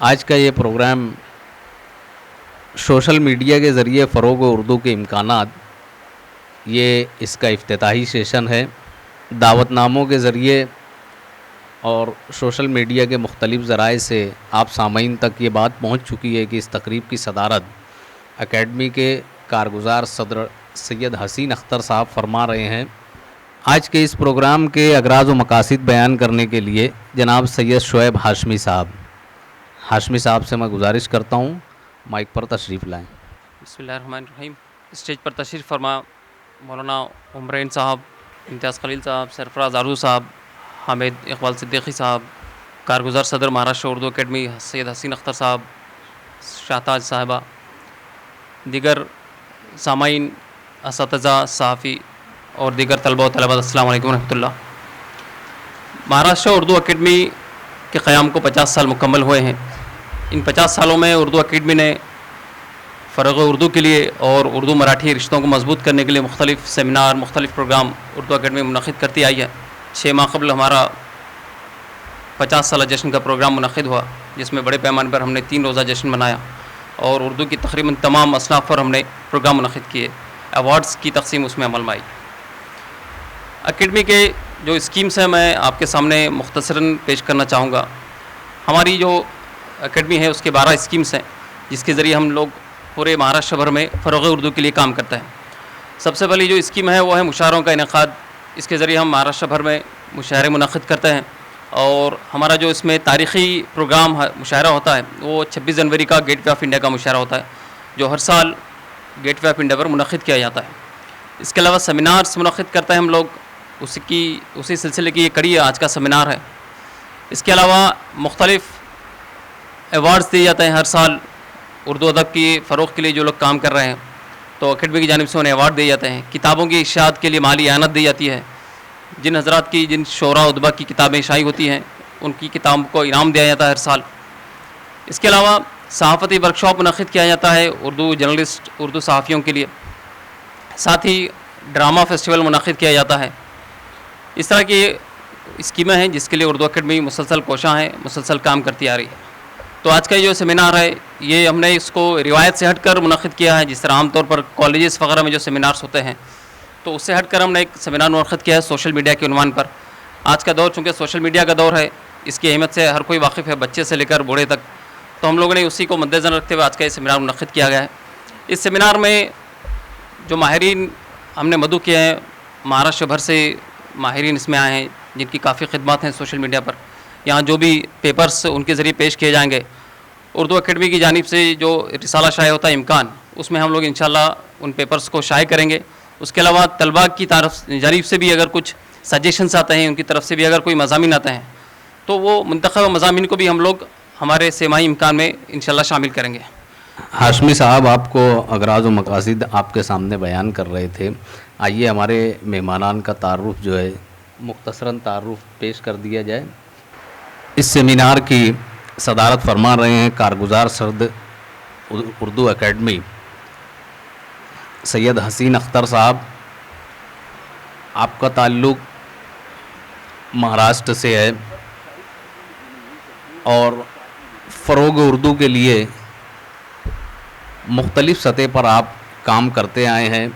آج کا یہ پروگرام سوشل میڈیا کے ذریعے فروغ اردو کے امکانات، یہ اس کا افتتاحی سیشن ہے۔ دعوت ناموں کے ذریعے اور سوشل میڈیا کے مختلف ذرائع سے آپ سامعین تک یہ بات پہنچ چکی ہے کہ اس تقریب کی صدارت اکیڈمی کے کارگزار صدر سید حسین اختر صاحب فرما رہے ہیں۔ آج کے اس پروگرام کے اغراض و مقاصد بیان کرنے کے لیے جناب سید شعیب ہاشمی صاحب سے میں گزارش کرتا ہوں مائک پر تشریف لائیں۔ بسم اللہ الرحمن الرحیم۔ اسٹیج پر تشریف فرما مولانا عمرین صاحب، امتیاز خلیل صاحب، سرفراز آرزو صاحب، حامد اقبال صدیقی صاحب، کارگزار صدر مہاراشٹر اردو اکیڈمی سید حسین اختر صاحب، شاہتاج صاحبہ، دیگر سامعین، اساتذہ، صحافی اور دیگر طلبہ و طالبات، السلام علیکم ورحمۃ اللہ۔ مہاراشٹر اردو اکیڈمی کے قیام کو 50 سال مکمل ہوئے ہیں۔ ان 50 سالوں میں اردو اکیڈمی نے فروغ اردو کے لیے اور اردو مراٹھی رشتوں کو مضبوط کرنے کے لیے مختلف سیمینار، مختلف پروگرام اردو اکیڈمی منعقد کرتی آئی ہے۔ 6 ماہ قبل ہمارا 50 سالہ جشن کا پروگرام منعقد ہوا، جس میں بڑے پیمانے پر ہم نے 3 روزہ جشن منایا اور اردو کی تقریباً تمام اصناف پر ہم نے پروگرام منعقد کیے۔ ایوارڈز کی تقسیم اس میں عمل میں آئی۔ اکیڈمی کے جو اسکیمز ہیں میں آپ کے سامنے مختصراً پیش کرنا چاہوں گا۔ ہماری جو اکیڈمی ہے اس کے 12 اسکیمز ہیں، جس کے ذریعے ہم لوگ پورے مہاراشٹر بھر میں فروغ اردو کے لیے کام کرتے ہیں۔ سب سے پہلی جو اسکیم ہے وہ ہے مشاعروں کا انعقاد۔ اس کے ذریعے ہم مہاراشٹر بھر میں مشاعرے منعقد کرتے ہیں اور ہمارا جو اس میں تاریخی پروگرام مشاعرہ ہوتا ہے وہ 26 جنوری کا گیٹ وے آف انڈیا کا مشاعرہ ہوتا ہے، جو ہر سال گیٹ وے آف انڈیا پر منعقد کیا جاتا ہے۔ اس کے علاوہ سیمینارز منعقد کرتے ہیں ہم لوگ، اسی سلسلے کی یہ کڑی ہے آج کا سیمینار ہے۔ اس کے علاوہ مختلف ایوارڈز دیے جاتے ہیں ہر سال اردو ادب کی فروغ کے لیے جو لوگ کام کر رہے ہیں، تو اکیڈمی کی جانب سے انہیں ایوارڈ دیے جاتے ہیں۔ کتابوں کی اشاعت کے لیے مالی اعانت دی جاتی ہے۔ جن حضرات کی جن شعراء ادبا کی کتابیں شائع ہوتی ہیں ان کی کتاب کو انعام دیا جاتا ہے ہر سال۔ اس کے علاوہ صحافتی ورکشاپ منعقد کیا جاتا ہے اردو جرنلسٹ، اردو صحافیوں کے لیے۔ ساتھ ہی ڈرامہ فیسٹیول منعقد کیا جاتا ہے۔ اس طرح کی اسکیمیں ہیں جس کے لیے اردو اکیڈمی مسلسل کوشاں ہے، مسلسل کام کرتی آ رہی ہے۔ تو آج کا جو سیمینار ہے یہ ہم نے اس کو روایت سے ہٹ کر منعقد کیا ہے، جس طرح عام طور پر کالجز وغیرہ میں جو سیمینارز ہوتے ہیں تو اس سے ہٹ کر ہم نے ایک سیمینار منعقد کیا ہے سوشل میڈیا کے عنوان پر۔ آج کا دور چونکہ سوشل میڈیا کا دور ہے، اس کی اہمیت سے ہر کوئی واقف ہے، بچے سے لے کر بوڑھے تک، تو ہم لوگوں نے اسی کو مد نظر رکھتے ہوئے آج کا یہ سیمینار منعقد کیا گیا ہے۔ اس سیمینار میں جو ماہرین ہم نے مدعو کیے ہیں، مہاراشٹر بھر سے ماہرین اس میں آئے ہیں جن کی کافی خدمات ہیں سوشل میڈیا پر۔ یہاں جو بھی پیپرز ان کے ذریعے پیش کیے جائیں گے، اردو اکیڈمی کی جانب سے جو رسالہ شائع ہوتا ہے امکان، اس میں ہم لوگ انشاءاللہ ان پیپرز کو شائع کریں گے۔ اس کے علاوہ طلباء کی جانب سے بھی اگر کچھ سجیشنز آتے ہیں، ان کی طرف سے بھی اگر کوئی مضامین آتے ہیں تو وہ منتخب مضامین کو بھی ہم لوگ ہمارے سیمائی امکان میں انشاءاللہ شامل کریں گے۔ ہاشمی صاحب آپ کو اغراض و مقاصد آپ کے سامنے بیان کر رہے تھے، آئیے ہمارے مہمانان کا تعارف جو ہے مختصراً تعارف پیش کر دیا جائے۔ اس سیمینار کی صدارت فرما رہے ہیں کارگزار صدر اردو اکیڈمی سید حسین اختر صاحب۔ آپ کا تعلق مہاراشٹر سے ہے اور فروغ اردو کے لیے مختلف سطح پر آپ کام کرتے آئے ہیں۔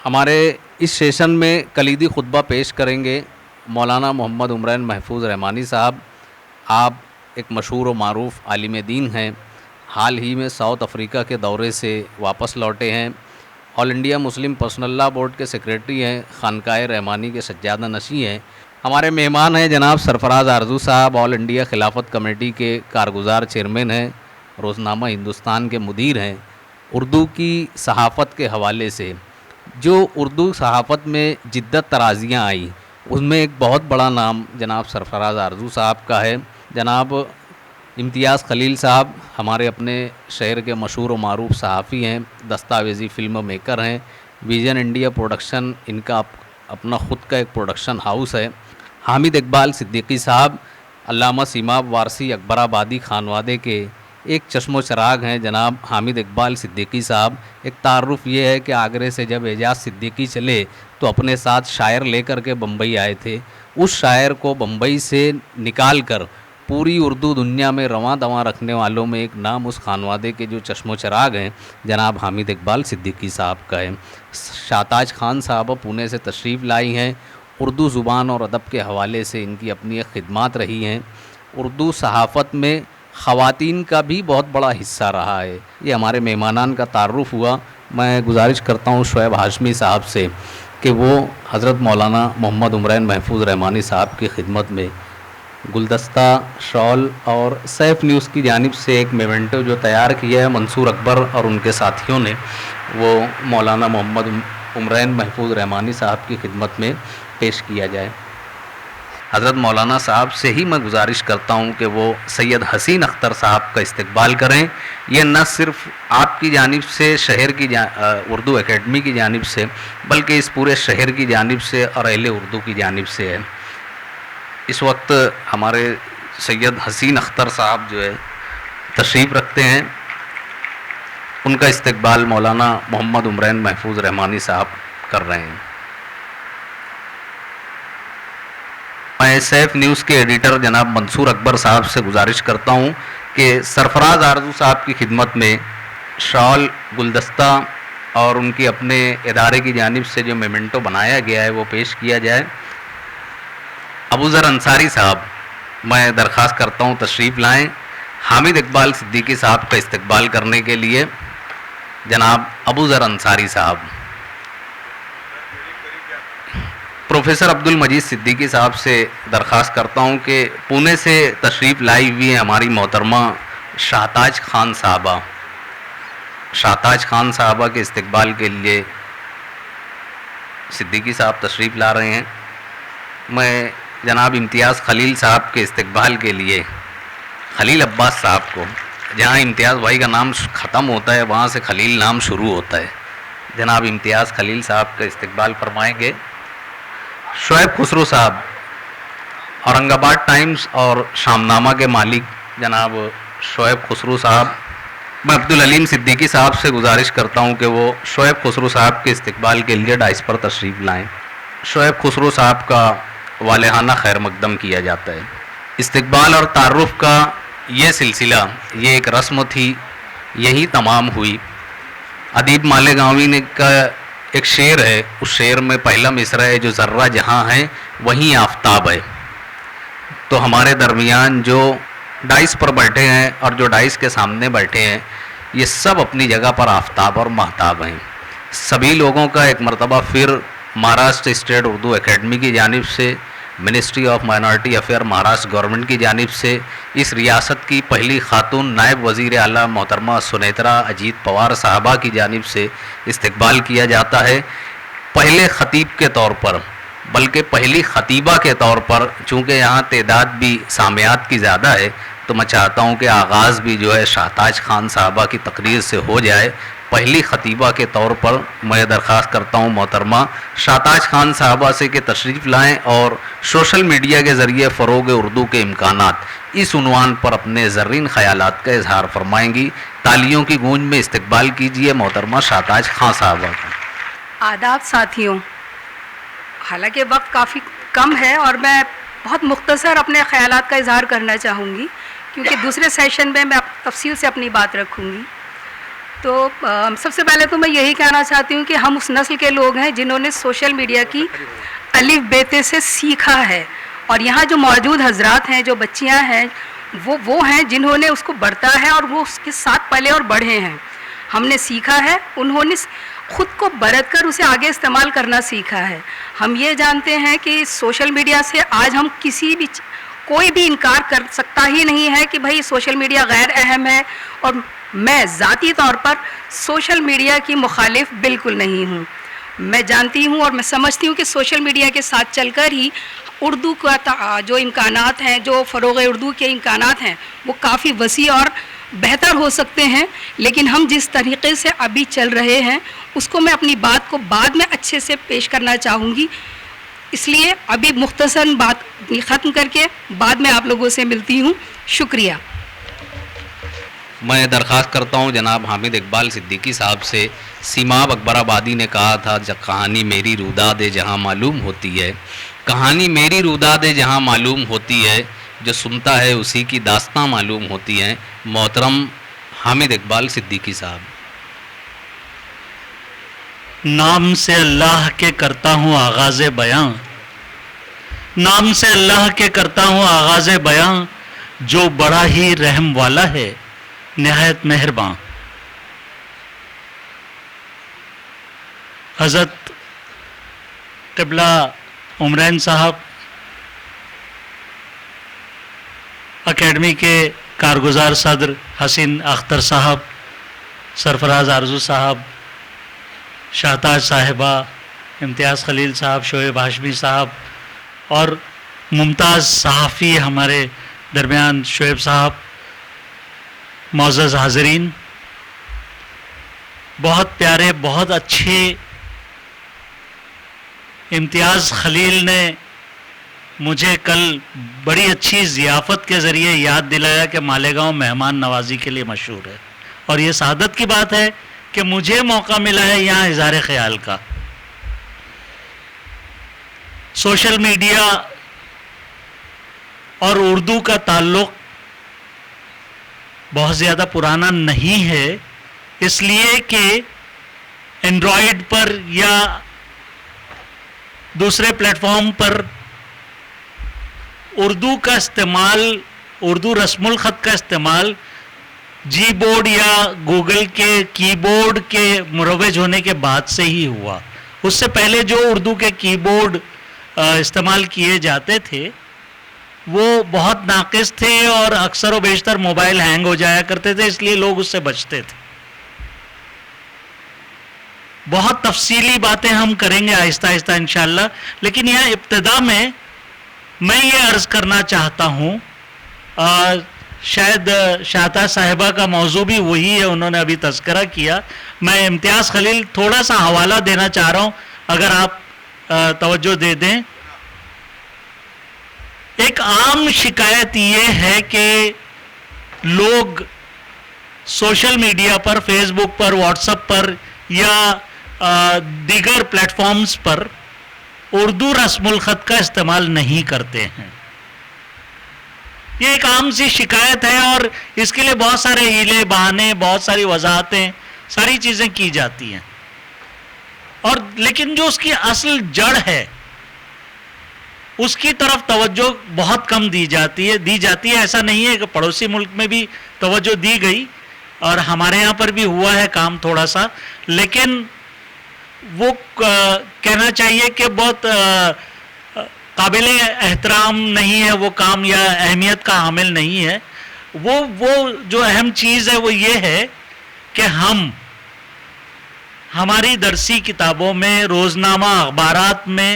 ہمارے اس سیشن میں کلیدی خطبہ پیش کریں گے مولانا محمد عمرین محفوظ رحمانی صاحب۔ آپ ایک مشہور و معروف عالم دین ہیں، حال ہی میں ساؤتھ افریقہ کے دورے سے واپس لوٹے ہیں، all India Muslim personal law board کے سیکریٹری ہیں، خانقاہ رحمانی کے سجادہ نشین ہیں۔ ہمارے مہمان ہیں جناب سرفراز آرزو صاحب، آل انڈیا خلافت کمیٹی کے کارگزار چیئرمین ہیں، روزنامہ ہندوستان کے مدیر ہیں۔ اردو کی صحافت کے حوالے سے جو اردو صحافت میں جدت ترازیاں آئیں اس میں ایک بہت بڑا نام جناب سرفراز آرزو صاحب کا ہے۔ جناب امتیاز خلیل صاحب ہمارے اپنے شہر کے مشہور و معروف صحافی ہیں، دستاویزی فلم میکر ہیں، ویژن انڈیا پروڈکشن ان کا اپنا خود کا ایک پروڈکشن ہاؤس ہے۔ حامد اقبال صدیقی صاحب علامہ سیماب وارثی اکبر آبادی خانوادے کے ایک چشم و چراغ ہیں جناب حامد اقبال صدیقی صاحب۔ ایک تعارف یہ ہے کہ آگرے سے جب اعجاز صدیقی چلے تو اپنے ساتھ شاعر لے کر کے بمبئی آئے تھے، اس شاعر کو بمبئی سے نکال کر پوری اردو دنیا میں رواں دواں رکھنے والوں میں ایک نام اس خانوادے کے جو چشم و چراغ ہیں جناب حامد اقبال صدیقی صاحب کا ہے۔ شاہتاج خان صاحبہ پونے سے تشریف لائی ہیں۔ اردو زبان اور ادب کے حوالے سے ان کی اپنی ایک خدمات رہی ہیں۔ اردو صحافت میں خواتین کا بھی بہت بڑا حصہ رہا ہے۔ یہ ہمارے مہمانان کا تعارف ہوا۔ میں گزارش کرتا ہوں شعیب ہاشمی صاحب سے کہ وہ حضرت مولانا محمد عمرین محفوظ رحمانی صاحب کی خدمت میں گلدستہ، شال اور سیف نیوز کی جانب سے ایک میمنٹو جو تیار کیا ہے منصور اکبر اور ان کے ساتھیوں نے، وہ مولانا محمد عمرین محفوظ رحمانی صاحب کی خدمت میں پیش کیا جائے۔ حضرت مولانا صاحب سے ہی میں گزارش کرتا ہوں کہ وہ سید حسین اختر صاحب کا استقبال کریں۔ یہ نہ صرف آپ کی جانب سے، شہر کی اردو اکیڈمی کی جانب سے، بلکہ اس پورے شہر کی جانب سے اور اہل اردو کی جانب سے ہے۔ اس وقت ہمارے سید حسین اختر صاحب جو ہے تشریف رکھتے ہیں، ان کا استقبال مولانا محمد عمرین محفوظ رحمانی صاحب کر رہے ہیں۔ میں سیف نیوز کے ایڈیٹر جناب منصور اکبر صاحب سے گزارش کرتا ہوں کہ سرفراز آرزو صاحب کی خدمت میں شال، گلدستہ اور ان کی اپنے ادارے کی جانب سے جو میمنٹو بنایا گیا ہے وہ پیش کیا جائے۔ ابوذر انصاری صاحب میں درخواست کرتا ہوں تشریف لائیں حامد اقبال صدیقی صاحب کا استقبال کرنے کے لیے۔ جناب ابوذر انصاری صاحب۔ پروفیسر عبد المجید صدیقی صاحب سے درخواست کرتا ہوں کہ پونے سے تشریف لائی ہوئی ہیں ہماری محترمہ شاہتاج خان صاحبہ، شاہتاج خان صاحبہ کے استقبال کے لیے صدیقی صاحب تشریف لا رہے ہیں۔ میں جناب امتیاز خلیل صاحب کے استقبال کے لیے خلیل عباس صاحب کو، جہاں امتیاز بھائی کا نام ختم ہوتا ہے وہاں سے خلیل نام شروع ہوتا ہے، جناب امتیاز خلیل صاحب کا استقبال فرمائیں گے۔ شعیب خسرو صاحب، اورنگ آباد ٹائمز اور شام نامہ کے مالک جناب شعیب خسرو صاحب۔ میں عبدالعلیم صدیقی صاحب سے گزارش کرتا ہوں کہ وہ شعیب خسرو صاحب کے استقبال کے لیے ڈائس پر تشریف لائیں۔ شعیب خسرو صاحب کا والہانہ خیر مقدم کیا جاتا ہے۔ استقبال اور تعارف کا یہ سلسلہ، یہ ایک رسم تھی، یہی تمام ہوئی۔ ادیب مالیگاوی نے کا ایک شعر ہے، اس شعر میں پہلا مصرع ہے جو ذرہ جہاں ہے وہیں آفتاب ہے۔ تو ہمارے درمیان جو ڈائس پر بیٹھے ہیں اور جو ڈائس کے سامنے بیٹھے ہیں، یہ سب اپنی جگہ پر آفتاب اور مہتاب ہیں۔ سبھی لوگوں کا ایک مرتبہ پھر مہاراشٹر اسٹیٹ اردو اکیڈمی کی جانب سے، ministry of minority affair Maharashtra government کی جانب سے، اس ریاست کی پہلی خاتون نائب وزیر اعلیٰ محترمہ سنیترا اجیت پوار صاحبہ کی جانب سے استقبال کیا جاتا ہے، پہلے خطیب کے طور پر، بلکہ پہلی خطیبہ کے طور پر۔ چونکہ یہاں تعداد بھی سامعات کی زیادہ ہے تو میں چاہتا ہوں کہ آغاز بھی جو ہے شاہتاج خان صاحبہ کی تقریر سے ہو جائے۔ پہلی خطیبہ کے طور پر میں درخواست کرتا ہوں محترمہ شاہتاج خان صاحبہ سے کہ تشریف لائیں اور سوشل میڈیا کے ذریعے فروغ اردو کے امکانات، اس عنوان پر اپنے زرین خیالات کا اظہار فرمائیں گی۔ تالیوں کی گونج میں استقبال کیجیے محترمہ شاہتاج خان صاحبہ کا۔ آداب ساتھیوں، حالانکہ وقت کافی کم ہے اور میں بہت مختصر اپنے خیالات کا اظہار کرنا چاہوں گی، کیونکہ دوسرے سیشن میں تفصیل سے اپنی بات رکھوں گی۔ تو سب سے پہلے تو میں یہی کہنا چاہتی ہوں کہ ہم اس نسل کے لوگ ہیں جنہوں نے سوشل میڈیا کی الف بے تے سے سیکھا ہے، اور یہاں جو موجود حضرات ہیں، جو بچیاں ہیں، وہ ہیں جنہوں نے اس کو بڑھتا ہے اور وہ اس کے ساتھ پلے اور بڑھے ہیں۔ ہم نے سیکھا ہے، انہوں نے خود کو برت کر اسے آگے استعمال کرنا سیکھا ہے۔ ہم یہ جانتے ہیں کہ سوشل میڈیا سے آج ہم کوئی بھی انکار کر سکتا ہی نہیں ہے کہ بھائی سوشل میڈیا غیر اہم ہے، اور میں ذاتی طور پر سوشل میڈیا کی مخالف بالکل نہیں ہوں۔ میں جانتی ہوں اور میں سمجھتی ہوں کہ سوشل میڈیا کے ساتھ چل کر ہی اردو کا جو امکانات ہیں، جو فروغ اردو کے امکانات ہیں، وہ کافی وسیع اور بہتر ہو سکتے ہیں۔ لیکن ہم جس طریقے سے ابھی چل رہے ہیں اس کو میں اپنی بات کو بعد میں اچھے سے پیش کرنا چاہوں گی، اس لیے ابھی مختصر بات ختم کر کے بعد میں آپ لوگوں سے ملتی ہوں۔ شکریہ۔ میں درخواست کرتا ہوں جناب حامد اقبال صدیقی صاحب سے، سیماب اکبر آبادی نے کہا تھا جب کہانی میری روداد جہاں معلوم ہوتی ہے، کہانی میری روداد جہاں معلوم ہوتی ہے، جو سنتا ہے اسی کی داستاں معلوم ہوتی ہیں. محترم حامد اقبال صدیقی صاحب. نام سے اللہ کے کرتا ہوں آغاز بیاں، نام سے اللہ کے کرتا ہوں آغاز بیاں، جو بڑا ہی رحم والا ہے نہایت مہرباں. حضرت قبلہ عمرین صاحب اکیڈمی کے کارگزار صدر حسین اختر صاحب، سرفراز آرزو صاحب، شاہتاج صاحبہ، امتیاز خلیل صاحب، شعیب ہاشمی صاحب اور ممتاز صحافی ہمارے درمیان شعیب صاحب، معزز حاضرین، بہت پیارے، بہت اچھے. امتیاز خلیل نے مجھے کل بڑی اچھی ضیافت کے ذریعے یاد دلایا کہ مالیگاؤں مہمان نوازی کے لیے مشہور ہے، اور یہ سعادت کی بات ہے کہ مجھے موقع ملا ہے یہاں اظہار خیال کا. سوشل میڈیا اور اردو کا تعلق بہت زیادہ پرانا نہیں ہے، اس لیے کہ اینڈرائیڈ پر یا دوسرے پلیٹ فارم پر اردو کا استعمال، اردو رسم الخط کا استعمال جی بورڈ یا گوگل کے کی بورڈ کے مروج ہونے کے بعد سے ہی ہوا. اس سے پہلے جو اردو کے کی بورڈ استعمال کیے جاتے تھے وہ بہت ناقص تھے اور اکثر و بیشتر موبائل ہینگ ہو جایا کرتے تھے، اس لیے لوگ اس سے بچتے تھے. بہت تفصیلی باتیں ہم کریں گے آہستہ آہستہ انشاءاللہ، لیکن یہاں ابتدا میں یہ عرض کرنا چاہتا ہوں، شاید شاہتہ صاحبہ کا موضوع بھی وہی ہے، انہوں نے ابھی تذکرہ کیا. میں امتیاز خلیل تھوڑا سا حوالہ دینا چاہ رہا ہوں، اگر آپ توجہ دے دیں. ایک عام شکایت یہ ہے کہ لوگ سوشل میڈیا پر، فیس بک پر، واٹس ایپ پر یا دیگر پلیٹ فارمز پر اردو رسم الخط کا استعمال نہیں کرتے ہیں. یہ ایک عام سی شکایت ہے اور اس کے لیے بہت سارے ہیلے بہانے، بہت ساری وضاحتیں، ساری چیزیں کی جاتی ہیں، اور لیکن جو اس کی اصل جڑ ہے اس کی طرف توجہ بہت کم دی جاتی ہے. ایسا نہیں ہے کہ پڑوسی ملک میں بھی توجہ دی گئی اور ہمارے یہاں پر بھی ہوا ہے کام تھوڑا سا، لیکن وہ کہنا چاہیے کہ بہت قابل احترام نہیں ہے وہ کام، یا اہمیت کا حامل نہیں ہے. وہ جو اہم چیز ہے وہ یہ ہے کہ ہماری درسی کتابوں میں، روزنامہ اخبارات میں،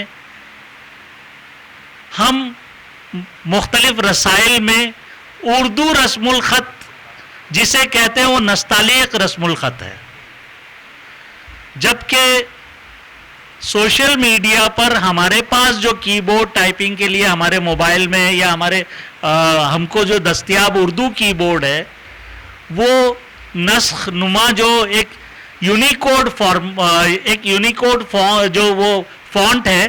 ہم مختلف رسائل میں اردو رسم الخط جسے کہتے ہیں وہ نستعلیق رسم الخط ہے، جبکہ سوشل میڈیا پر ہمارے پاس جو کی بورڈ ٹائپنگ کے لیے ہمارے موبائل میں یا ہم کو جو دستیاب اردو کی بورڈ ہے وہ نسخ نما جو ایک یونیکوڈ جو وہ فونٹ ہے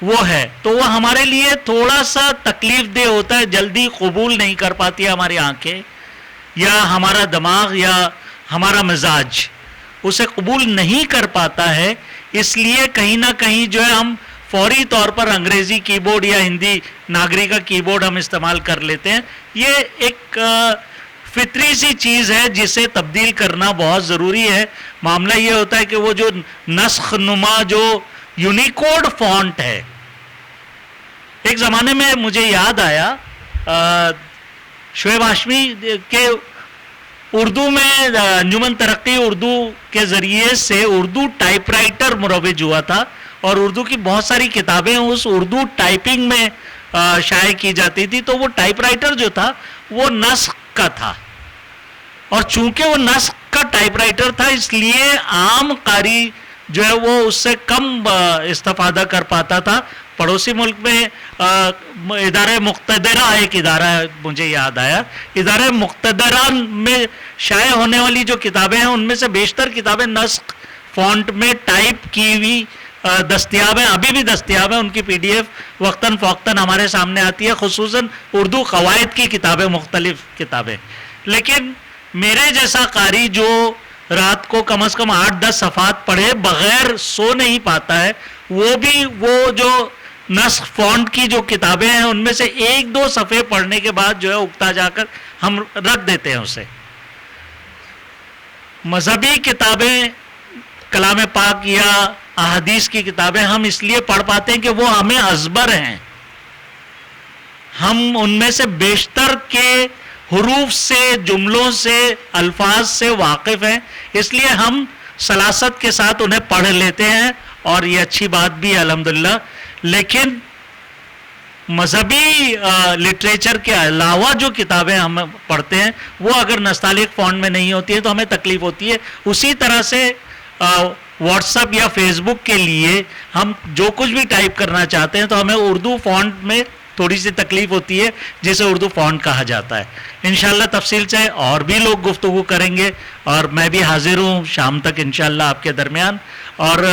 وہ ہے، تو وہ ہمارے لیے تھوڑا سا تکلیف دہ ہوتا ہے، جلدی قبول نہیں کر پاتی ہماری آنکھیں یا ہمارا دماغ یا ہمارا مزاج اسے قبول نہیں کر پاتا ہے. اس لیے کہیں نہ کہیں جو ہے ہم فوری طور پر انگریزی کی بورڈ یا ہندی ناگری کا کی بورڈ ہم استعمال کر لیتے ہیں. یہ ایک فطری سی چیز ہے جسے تبدیل کرنا بہت ضروری ہے. معاملہ یہ ہوتا ہے کہ وہ جو نسخ نما جو یونیکوڈ فونٹ ہے، ایک زمانے میں مجھے یاد آیا شعیب ہاشمی کے اردو میں انجمن ترقی اردو کے ذریعے سے اردو ٹائپ رائٹر مروج ہوا تھا، اور اردو کی بہت ساری کتابیں اس اردو ٹائپنگ میں شائع کی جاتی تھی. تو وہ ٹائپ رائٹر جو تھا وہ نسخ کا تھا، اور چونکہ وہ نسخ کا ٹائپ رائٹر تھا اس لیے عام قاری جو ہے وہ اس سے کم استفادہ کر پاتا تھا. پڑوسی ملک میں ادارہ مقتدرہ ایک ادارہ مجھے یاد آیا، ادارہ مقتدرہ میں شائع ہونے والی جو کتابیں ہیں ان میں سے بیشتر کتابیں نسخ فونٹ میں ٹائپ کی ہوئی دستیاب ہیں, ابھی بھی دستیاب ہیں, ان کی PDF وقتاً فوقتاً ہمارے سامنے آتی ہے, خصوصاً اردو قواعد کی کتابیں, مختلف کتابیں. لیکن میرے جیسا قاری جو رات کو کم از کم 8-10 صفحات پڑھے بغیر سو نہیں پاتا ہے, وہ بھی وہ جو نسخ فونٹ کی جو کتابیں ہیں ان میں سے 1-2 صفحے پڑھنے کے بعد جو ہے اکتا جا کر ہم رکھ دیتے ہیں اسے. مذہبی کتابیں, کلام پاک یا احادیث کی کتابیں ہم اس لیے پڑھ پاتے ہیں کہ وہ ہمیں ازبر ہیں, ہم ان میں سے بیشتر کے حروف سے, جملوں سے, الفاظ سے واقف ہیں, اس لیے ہم سلاست کے ساتھ انہیں پڑھ لیتے ہیں, اور یہ اچھی بات بھی ہے الحمدللہ. لیکن مذہبی لٹریچر کے علاوہ جو کتابیں ہم پڑھتے ہیں وہ اگر نستعلیق فونٹ میں نہیں ہوتی ہیں تو ہمیں تکلیف ہوتی ہے. اسی طرح سے واٹس ایپ یا فیس بک کے لیے ہم جو کچھ بھی ٹائپ کرنا چاہتے ہیں تو ہمیں اردو فونٹ میں تھوڑی سی تکلیف ہوتی ہے, جسے اردو فونٹ کہا جاتا ہے. انشاءاللہ تفصیل سے اور بھی لوگ گفتگو کریں گے, اور میں بھی حاضر ہوں شام تک انشاءاللہ آپ کے درمیان. اور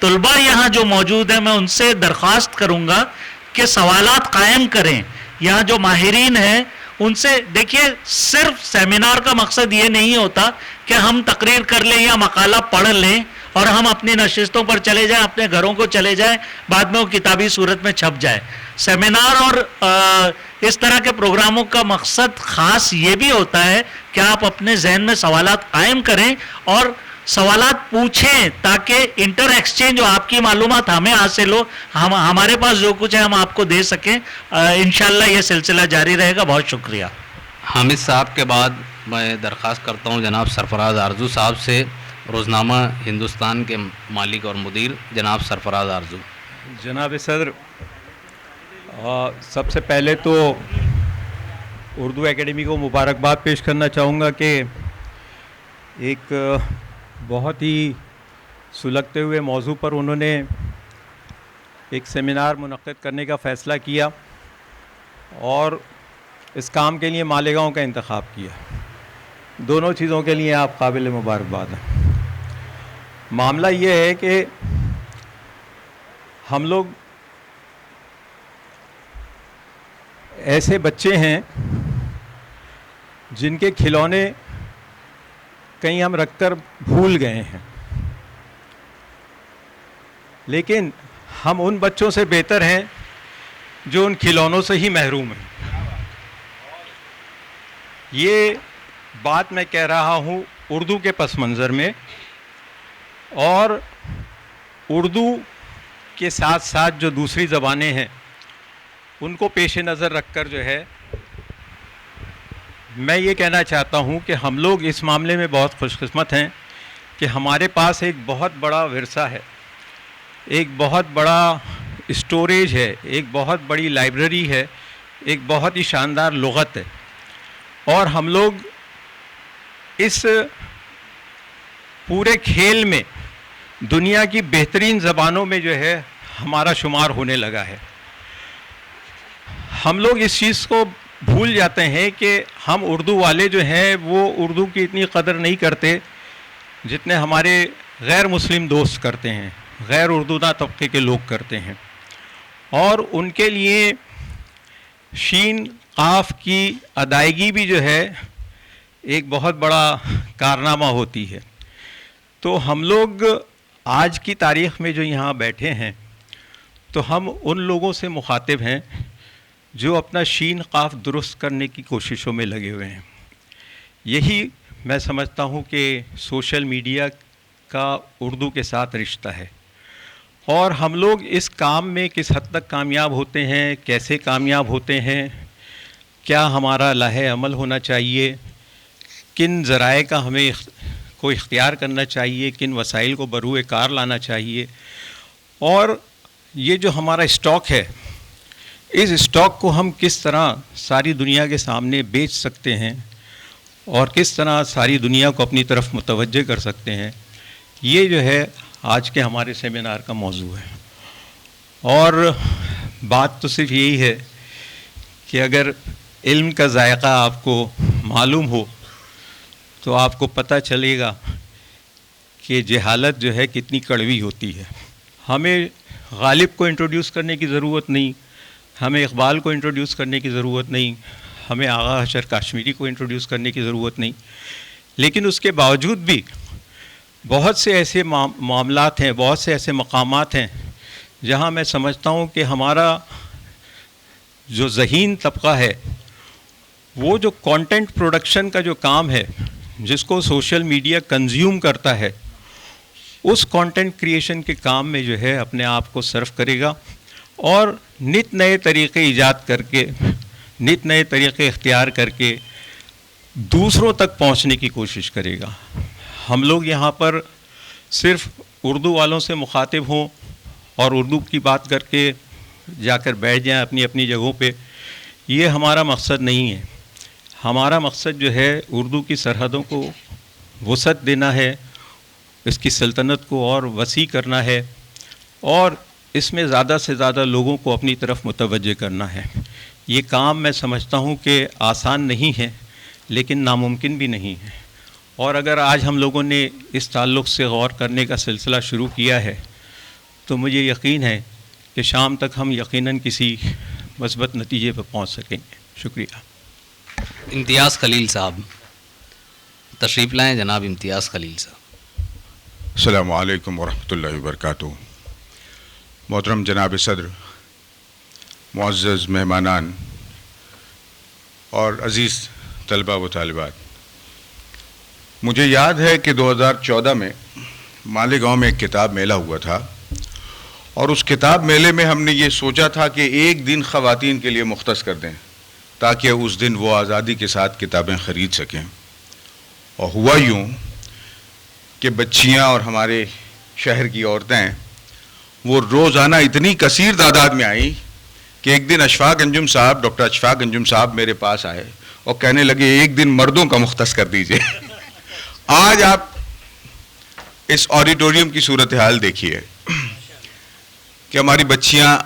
طلباء یہاں جو موجود ہیں میں ان سے درخواست کروں گا کہ سوالات قائم کریں. یہاں جو ماہرین ہیں ان سے دیکھیے, صرف سیمینار کا مقصد یہ نہیں ہوتا کہ ہم تقریر کر لیں یا مقالہ پڑھ لیں اور ہم اپنی نشستوں پر چلے جائیں, اپنے گھروں کو چلے جائیں, بعد میں وہ کتابی صورت میں چھپ جائے. سیمینار اور اس طرح کے پروگراموں کا مقصد خاص یہ بھی ہوتا ہے کہ آپ اپنے ذہن میں سوالات قائم کریں اور سوالات پوچھیں, تاکہ انٹر ایکسچینج جو آپ کی معلومات ہمیں حاصل ہو, ہمارے پاس جو کچھ ہے ہم آپ کو دے سکیں. انشاءاللہ یہ سلسلہ جاری رہے گا. بہت شکریہ. حامد صاحب کے بعد میں درخواست کرتا ہوں جناب سرفراز آرزو صاحب سے, روزنامہ ہندوستان کے مالک اور مدیر جناب سرفراز آرزو. جناب صدر, سب سے پہلے تو اردو اکیڈمی کو مبارکباد پیش کرنا چاہوں گا کہ ایک بہت ہی سلگتے ہوئے موضوع پر انہوں نے ایک سیمینار منعقد کرنے کا فیصلہ کیا اور اس کام کے لیے مالیگاؤں کا انتخاب کیا. دونوں چیزوں کے لیے آپ قابل مبارکباد ہیں. معاملہ یہ ہے کہ ہم لوگ ایسے بچے ہیں جن کے کھلونے کہیں ہم رکھ کر بھول گئے ہیں, لیکن ہم ان بچوں سے بہتر ہیں جو ان کھلونوں سے ہی محروم ہیں. یہ بات میں کہہ رہا ہوں اردو کے پس منظر میں, اور اردو کے ساتھ ساتھ جو دوسری زبانیں ہیں ان کو پیش نظر رکھ کر جو ہے میں یہ کہنا چاہتا ہوں کہ ہم لوگ اس معاملے میں بہت خوش قسمت ہیں کہ ہمارے پاس ایک بہت بڑا ورثہ ہے, ایک بہت بڑا اسٹوریج ہے, ایک بہت بڑی لائبریری ہے, ایک بہت ہی شاندار لغت ہے, اور ہم لوگ اس پورے کھیل میں دنیا کی بہترین زبانوں میں جو ہے ہمارا شمار ہونے لگا ہے. ہم لوگ اس چیز کو بھول جاتے ہیں کہ ہم اردو والے جو ہیں وہ اردو کی اتنی قدر نہیں کرتے جتنے ہمارے غیر مسلم دوست کرتے ہیں, غیر اردوداں طبقے کے لوگ کرتے ہیں, اور ان کے لیے شین قاف کی ادائیگی بھی جو ہے ایک بہت بڑا کارنامہ ہوتی ہے. تو ہم لوگ آج کی تاریخ میں جو یہاں بیٹھے ہیں تو ہم ان لوگوں سے مخاطب ہیں جو اپنا شین قاف درست کرنے کی کوششوں میں لگے ہوئے ہیں. یہی میں سمجھتا ہوں کہ سوشل میڈیا کا اردو کے ساتھ رشتہ ہے, اور ہم لوگ اس کام میں کس حد تک کامیاب ہوتے ہیں, کیسے کامیاب ہوتے ہیں, کیا ہمارا لاہ عمل ہونا چاہیے, کن ذرائع کا ہمیں کو اختیار کرنا چاہیے, کن وسائل کو بروئے کار لانا چاہیے, اور یہ جو ہمارا اسٹاک ہے اس اسٹاک کو ہم کس طرح ساری دنیا کے سامنے بیچ سکتے ہیں اور کس طرح ساری دنیا کو اپنی طرف متوجہ کر سکتے ہیں, یہ جو ہے آج کے ہمارے سیمینار کا موضوع ہے. اور بات تو صرف یہی ہے کہ اگر علم کا ذائقہ آپ کو معلوم ہو تو آپ کو پتہ چلے گا کہ جہالت جو ہے کتنی کڑوی ہوتی ہے. ہمیں غالب کو انٹروڈیوس کرنے کی ضرورت نہیں, ہمیں اقبال کو انٹروڈیوس کرنے کی ضرورت نہیں, ہمیں آغا حشر کاشمیری کو انٹروڈیوس کرنے کی ضرورت نہیں. لیکن اس کے باوجود بھی بہت سے ایسے معاملات ہیں, بہت سے ایسے مقامات ہیں جہاں میں سمجھتا ہوں کہ ہمارا جو ذہین طبقہ ہے, وہ جو کانٹینٹ پروڈکشن کا جو کام ہے, جس کو سوشل میڈیا کنزیوم کرتا ہے, اس کانٹینٹ کریشن کے کام میں جو ہے اپنے آپ کو صرف کرے گا اور نت نئے طریقے ایجاد کر کے, نت نئے طریقے اختیار کر کے دوسروں تک پہنچنے کی کوشش کرے گا. ہم لوگ یہاں پر صرف اردو والوں سے مخاطب ہوں اور اردو کی بات کر کے جا کر بیٹھ جائیں اپنی اپنی جگہوں پہ, یہ ہمارا مقصد نہیں ہے. ہمارا مقصد جو ہے اردو کی سرحدوں کو وسعت دینا ہے, اس کی سلطنت کو اور وسیع کرنا ہے, اور اس میں زیادہ سے زیادہ لوگوں کو اپنی طرف متوجہ کرنا ہے. یہ کام میں سمجھتا ہوں کہ آسان نہیں ہے, لیکن ناممکن بھی نہیں ہے. اور اگر آج ہم لوگوں نے اس تعلق سے غور کرنے کا سلسلہ شروع کیا ہے تو مجھے یقین ہے کہ شام تک ہم یقیناً کسی مثبت نتیجے پر پہنچ سکیں گے. شکریہ. امتیاز خلیل صاحب تشریف لائیں. جناب امتیاز خلیل صاحب. السلام علیکم ورحمۃ اللہ وبرکاتہ. محترم جناب صدر, معزز مہمانان اور عزیز طلبہ و طالبات, مجھے یاد ہے کہ 2014 میں مالیگاؤں میں ایک کتاب میلہ ہوا تھا, اور اس کتاب میلے میں ہم نے یہ سوچا تھا کہ ایک دن خواتین کے لیے مختص کر دیں تاکہ اس دن وہ آزادی کے ساتھ کتابیں خرید سکیں. اور ہوا یوں کہ بچیاں اور ہمارے شہر کی عورتیں وہ روزانہ اتنی کثیر تعداد میں آئیں کہ ایک دن اشفاق انجم صاحب, ڈاکٹر اشفاق انجم صاحب میرے پاس آئے اور کہنے لگے ایک دن مردوں کا مختص کر دیجئے. آج آپ اس آڈیٹوریم کی صورتحال دیکھیے کہ ہماری بچیاں,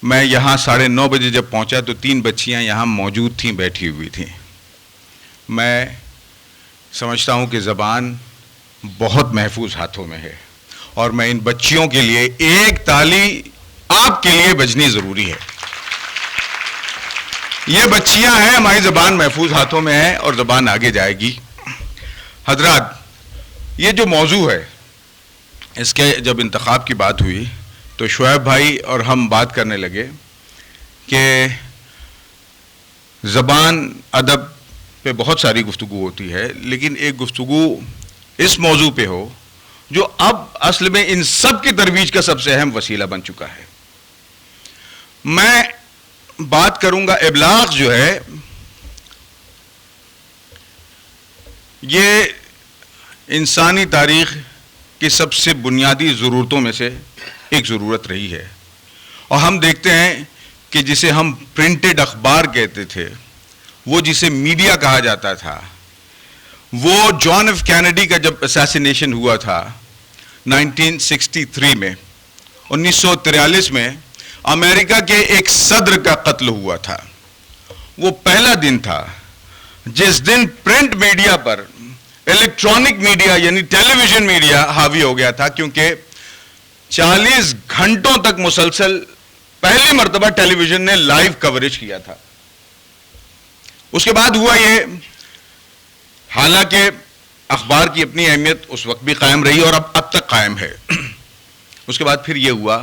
میں یہاں 9:30 بجے جب پہنچا تو 3 بچیاں یہاں موجود تھیں, بیٹھی ہوئی تھیں. میں سمجھتا ہوں کہ زبان بہت محفوظ ہاتھوں میں ہے, اور میں ان بچیوں کے لیے ایک تالی آپ کے لیے بجنی ضروری ہے. یہ بچیاں ہیں, ہماری زبان محفوظ ہاتھوں میں ہے اور زبان آگے جائے گی. حضرات, یہ جو موضوع ہے اس کے جب انتخاب کی بات ہوئی تو شعیب بھائی اور ہم بات کرنے لگے کہ زبان ادب پہ بہت ساری گفتگو ہوتی ہے, لیکن ایک گفتگو اس موضوع پہ ہو جو اب اصل میں ان سب کی ترویج کا سب سے اہم وسیلہ بن چکا ہے. میں بات کروں گا ابلاغ جو ہے یہ انسانی تاریخ کی سب سے بنیادی ضرورتوں میں سے ایک ضرورت رہی ہے, اور ہم دیکھتے ہیں کہ جسے ہم پرنٹڈ اخبار کہتے تھے, وہ جسے میڈیا کہا جاتا تھا, وہ جان ایف کینیڈی کا جب اسیسینیشن ہوا تھا 1963 میں, 1943 میں امریکہ کے ایک صدر کا قتل ہوا تھا. وہ پہلا دن تھا جس دن پرنٹ میڈیا پر الیکٹرانک میڈیا یعنی ٹیلی ویژن میڈیا حاوی ہو گیا تھا, کیونکہ 40 گھنٹوں تک مسلسل پہلی مرتبہ ٹیلی ویژن نے لائیو کوریج کیا تھا. اس کے بعد ہوا یہ, حالانکہ اخبار کی اپنی اہمیت اس وقت بھی قائم رہی اور اب تک قائم ہے. اس کے بعد پھر یہ ہوا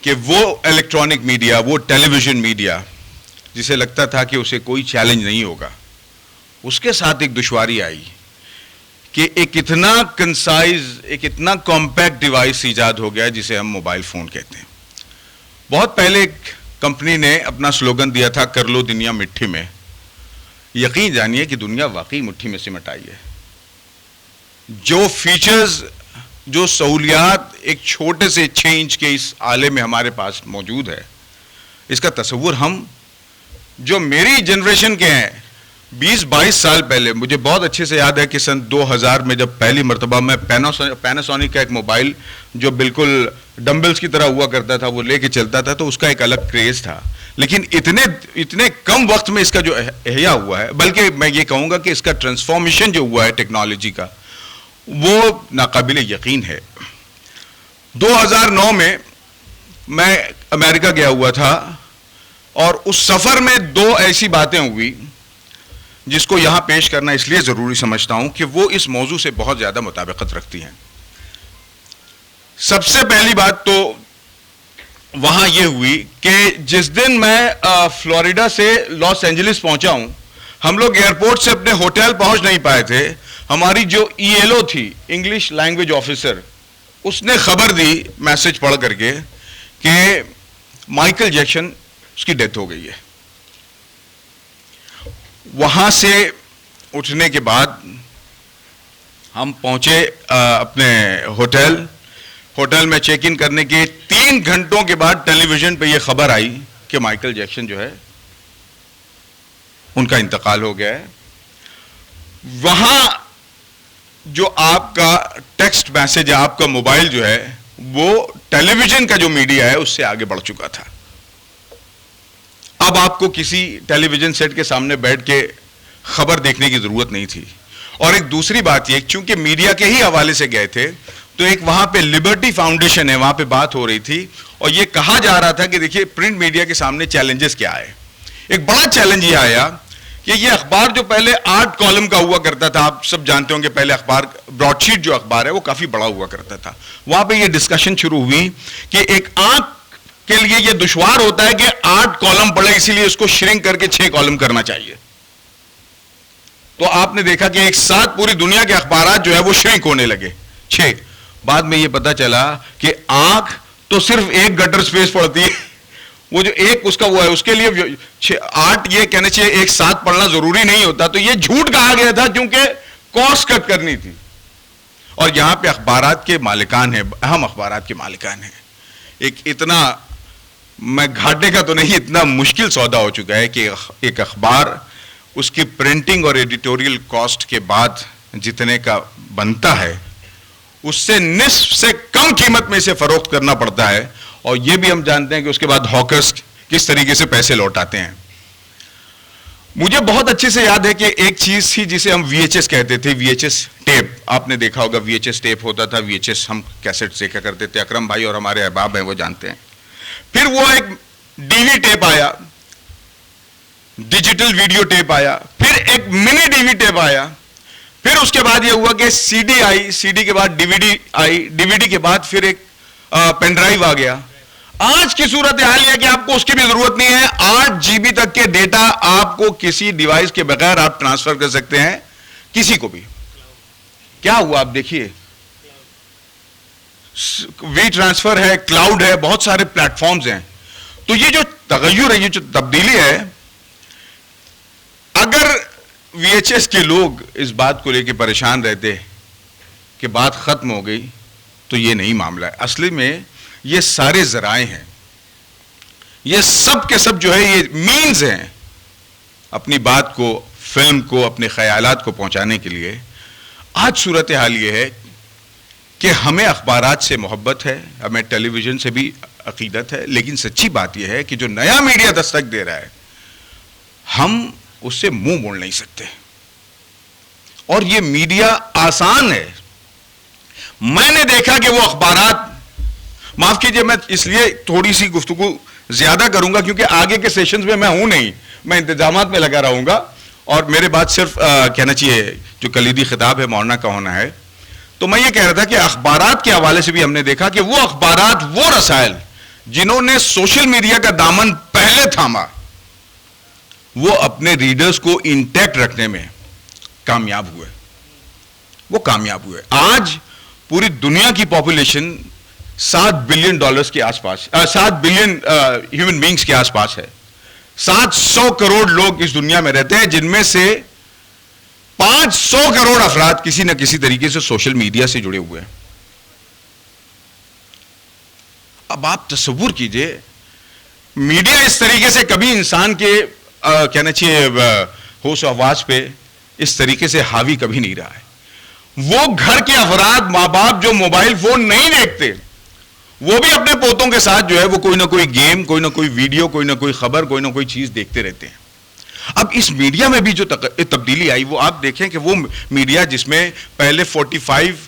کہ وہ الیکٹرانک میڈیا, وہ ٹیلی ویژن میڈیا جسے لگتا تھا کہ اسے کوئی چیلنج نہیں ہوگا, اس کے ساتھ ایک دشواری آئی کہ ایک اتنا کنسائز, ایک اتنا کمپیکٹ ڈیوائس ایجاد ہو گیا جسے ہم موبائل فون کہتے ہیں. بہت پہلے ایک کمپنی نے اپنا سلوگن دیا تھا, کر لو دنیا مٹھی میں. یقین جانیے کہ دنیا واقعی مٹھی میں سمٹ آئی ہے. جو فیچرز, جو سہولیات ایک چھوٹے سے 6 انچ کے اس آلے میں ہمارے پاس موجود ہے, اس کا تصور ہم جو میری جنریشن کے ہیں 20-22 سال پہلے, مجھے بہت اچھے سے یاد ہے کہ سن 2000 میں جب پہلی مرتبہ میں پیناسونک کا ایک موبائل جو بالکل ڈمبلز کی طرح ہوا کرتا تھا وہ لے کے چلتا تھا, تو اس کا ایک الگ کریز تھا. لیکن اتنے کم وقت میں اس کا جو احیا ہوا ہے, بلکہ میں یہ کہوں گا کہ اس کا ٹرانسفارمیشن جو ہوا ہے ٹیکنالوجی کا, وہ ناقابل یقین ہے. 2009 میں میں امریکہ گیا ہوا تھا اور اس سفر میں 2 ایسی باتیں ہوئی جس کو یہاں پیش کرنا اس لیے ضروری سمجھتا ہوں کہ وہ اس موضوع سے بہت زیادہ مطابقت رکھتی ہیں. سب سے پہلی بات تو وہاں یہ ہوئی کہ جس دن میں فلوریڈا سے لاس اینجلس پہنچا ہوں, ہم لوگ ایئرپورٹ سے اپنے ہوٹل پہنچ نہیں پائے تھے. ہماری جو ELO تھی, انگلش لینگویج آفیسر, اس نے خبر دی میسج پڑھ کر کے کہ مائیکل جیکسن اس کی ڈیتھ ہو گئی ہے. وہاں سے اٹھنے کے بعد ہم پہنچے اپنے ہوٹل میں چیک ان کرنے کے 3 گھنٹوں کے بعد ٹیلی ویژن پہ یہ خبر آئی کہ مائیکل جیکسن جو ہے ان کا انتقال ہو گیا ہے. وہاں جو آپ کا ٹیکسٹ میسج ہے, آپ کا موبائل جو ہے, وہ ٹیلی ویژن کا جو میڈیا ہے اس سے آگے بڑھ چکا تھا. اب آپ کو کسی ٹیلی ویژن سیٹ کے سامنے بیٹھ کے خبر دیکھنے کی ضرورت نہیں تھی. اور ایک دوسری بات یہ, چونکہ میڈیا کے ہی حوالے سے گئے تھے تو ایک وہاں پہ لبرٹی فاؤنڈیشن ہے, وہاں پہ بات ہو رہی تھی اور یہ کہا جا رہا تھا کہ دیکھیے پرنٹ میڈیا کے سامنے چیلنجز کیا ہے. ایک بڑا چیلنج یہ آیا کہ یہ اخبار جو پہلے 8 کالم کا ہوا کرتا تھا, آپ سب جانتے ہوں کہ پہلے اخبار براڈ شیٹ جو اخبار ہے وہ کافی بڑا ہوا کرتا تھا. وہاں پہ یہ ڈسکشن شروع ہوئی کہ ایک آنکھ کے لیے یہ دشوار ہوتا ہے کہ 8 کالم پڑھے, اسی لیے اس کو شرنک کر کے 6 کالم کرنا چاہیے. تو آپ نے دیکھا کہ ایک ساتھ پوری دنیا کے اخبارات جو ہے وہ شرنک ہونے لگے 6. بعد میں یہ پتا چلا کہ آنکھ تو صرف ایک گٹر سپیس پڑتی ہے, وہ جو ایک اس کا وہ ہے اس کے لیے 8 یہ کہنے چاہیے ایک ساتھ پڑھنا ضروری نہیں ہوتا. تو یہ جھوٹ کہا گیا تھا کیونکہ کاسٹ کٹ کرنی تھی. اور یہاں پہ اخبارات کے مالکان ہیں, اہم اخبارات کے مالکان ہیں. ایک اتنا, میں گھاٹے کا تو نہیں, اتنا مشکل سودا ہو چکا ہے کہ ایک اخبار اس کی پرنٹنگ اور ایڈیٹوریل کاسٹ کے بعد جتنے کا بنتا ہے اس سے نصف سے کم قیمت میں اسے فروخت کرنا پڑتا ہے. اور یہ بھی ہم جانتے ہیں کہ اس کے بعد ہاکرز کس طریقے سے پیسے لوٹاتے ہیں. مجھے بہت اچھے سے یاد ہے کہ ایک چیز تھی جسے ہم VHS کہتے تھے, VHS ٹیپ. آپ نے دیکھا ہوگا VHS ٹیپ ہوتا تھا, VHS ہم کیسٹ دیکھا کرتے تھے, اکرم بھائی اور ہمارے احباب ہیں وہ جانتے ہیں. پھر وہ ایک DV ٹیپ آیا, ڈیجیٹل ویڈیو ٹیپ آیا, پھر ایک منی DV ٹیپ آیا, پھر اس کے بعد یہ ہوا کہ CD آئی, CD کے بعد DVD آئی, DVD کے بعد پھر ایک پین ڈرائیو آ گیا. آج کی صورت حال یہ ہے کہ آپ کو اس کی بھی ضرورت نہیں ہے. 8 GB تک کے ڈیٹا آپ کو کسی ڈیوائس کے بغیر آپ ٹرانسفر کر سکتے ہیں کسی کو بھی. کیا ہوا آپ دیکھیے, وی ٹرانسفر ہے, کلاؤڈ ہے, بہت سارے پلیٹ فارمز ہیں. تو یہ جو تغیر ہے, یہ جو تبدیلی ہے, اگر VHS کے لوگ اس بات کو لے کے پریشان رہتے کہ بات ختم ہو گئی تو یہ نہیں معاملہ ہے. اصلی میں یہ سارے ذرائع ہیں, یہ سب کے سب جو ہے یہ مینز ہیں اپنی بات کو, فلم کو, اپنے خیالات کو پہنچانے کے لیے. آج صورتحال یہ ہے کہ ہمیں اخبارات سے محبت ہے, ہمیں ٹیلی ویژن سے بھی عقیدت ہے, لیکن سچی بات یہ ہے کہ جو نیا میڈیا دستک دے رہا ہے ہم اس سے منہ موڑ نہیں سکتے. اور یہ میڈیا آسان ہے. میں نے دیکھا کہ وہ اخبارات, معاف کیجئے میں اس لیے تھوڑی سی گفتگو زیادہ کروں گا کیونکہ آگے کے سیشنز میں ہوں نہیں, میں انتظامات میں لگا رہوں گا اور میرے بعد صرف کہنا چاہیے جو کلیدی خطاب ہے مولانا کا ہونا ہے. تو میں یہ کہہ رہا تھا کہ اخبارات کے حوالے سے بھی ہم نے دیکھا کہ وہ اخبارات, وہ رسائل جنہوں نے سوشل میڈیا کا دامن پہلے تھاما, وہ اپنے ریڈرز کو انٹیکٹ رکھنے میں کامیاب ہوئے. وہ کامیاب ہوئے. آج پوری دنیا کی پاپولیشن $7 بلین کے آس پاس, 7 بلین ہیومن بینگز کے آس پاس ہے. 700 کروڑ لوگ اس دنیا میں رہتے ہیں, جن میں سے 500 کروڑ افراد کسی نہ کسی طریقے سے سوشل میڈیا سے جڑے ہوئے ہیں. اب آپ تصور کیجئے, میڈیا اس طریقے سے کبھی انسان کے کہنا چاہیے ہوش و حواس پہ اس طریقے سے حاوی کبھی نہیں رہا ہے. وہ گھر کے افراد, ماں باپ جو موبائل فون نہیں دیکھتے, وہ بھی اپنے پوتوں کے ساتھ جو ہے وہ کوئی نہ کوئی گیم, کوئی نہ کوئی ویڈیو, کوئی نہ کوئی خبر, کوئی نہ کوئی چیز دیکھتے رہتے ہیں. اب اس میڈیا میں بھی جو تبدیلی آئی وہ آپ دیکھیں کہ وہ میڈیا جس میں پہلے 45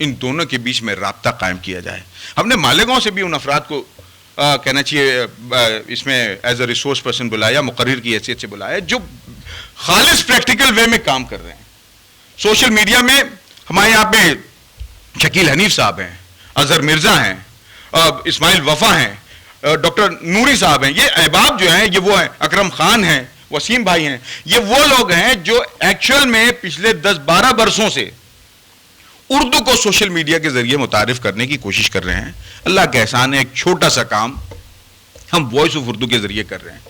ان دونوں کے بیچ میں رابطہ قائم کیا جائے. ہم نے مالیگاؤں سے بھی ان افراد کو کہنا چاہیے اس میں ایز اے ریسورس پرسن بلایا, مقرر کی حیثیت سے بلایا, جو خالص پریکٹیکل وے میں کام کر رہے ہیں. سوشل میڈیا میں ہمارے یہاں پہ شکیل حنیف صاحب ہیں, اظہر مرزا ہیں, اسماعیل وفا ہیں, ڈاکٹر نوری صاحب ہیں. یہ احباب جو ہیں یہ وہ ہیں, اکرم خان ہیں, وسیم بھائی ہیں. یہ وہ لوگ ہیں جو ایکچوئل میں پچھلے 10-12 برسوں سے اردو کو سوشل میڈیا کے ذریعے متعارف کرنے کی کوشش کر رہے ہیں. اللہ کا احسان ہے, ایک چھوٹا سا کام ہم وائس آف اردو کے ذریعے کر رہے ہیں.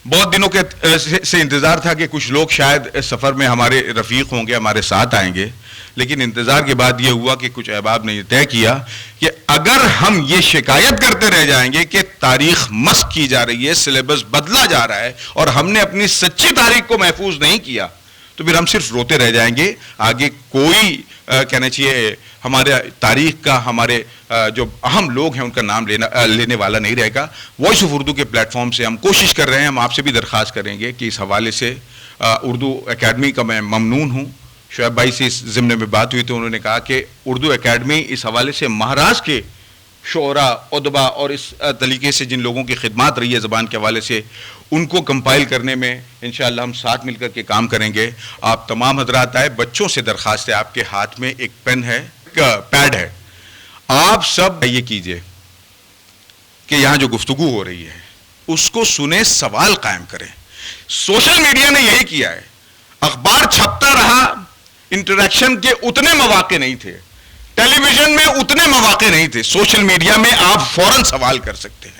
بہت دنوں کے سے انتظار تھا کہ کچھ لوگ شاید اس سفر میں ہمارے رفیق ہوں گے, ہمارے ساتھ آئیں گے, لیکن انتظار کے بعد یہ ہوا کہ کچھ احباب نے یہ طے کیا کہ اگر ہم یہ شکایت کرتے رہ جائیں گے کہ تاریخ مسخ کی جا رہی ہے, سلیبس بدلا جا رہا ہے, اور ہم نے اپنی سچی تاریخ کو محفوظ نہیں کیا, تو پھر ہم صرف روتے رہ جائیں گے. آگے کوئی کہنا چاہیے ہمارے تاریخ کا, ہمارے جو اہم لوگ ہیں ان کا نام لینے والا نہیں رہے گا. وائس آف اردو کے پلیٹ فارم سے ہم کوشش کر رہے ہیں, ہم آپ سے بھی درخواست کریں گے کہ اس حوالے سے اردو اکیڈمی کا میں ممنون ہوں. شعیب بھائی سے اس ضمن میں بات ہوئی تو انہوں نے کہا کہ اردو اکیڈمی اس حوالے سے مہاراشٹر کے شعراء, ادبا اور اس طریقے سے جن لوگوں کی خدمات رہی ہے زبان کے حوالے سے, ان کو کمپائل کرنے میں انشاءاللہ ہم ساتھ مل کر کے کام کریں گے. آپ تمام حضرات آئے, بچوں سے درخواست ہے, آپ کے ہاتھ میں ایک پین ہے, پیڈ ہے, آپ سب یہ کیجئے کہ یہاں جو گفتگو ہو رہی ہے اس کو سنیں, سوال قائم کریں. سوشل میڈیا نے یہی کیا ہے, اخبار چھپتا رہا, انٹریکشن کے اتنے مواقع نہیں تھے, ٹیلی ویژن میں اتنے مواقع نہیں تھے. سوشل میڈیا میں آپ فوراً سوال کر سکتے ہیں.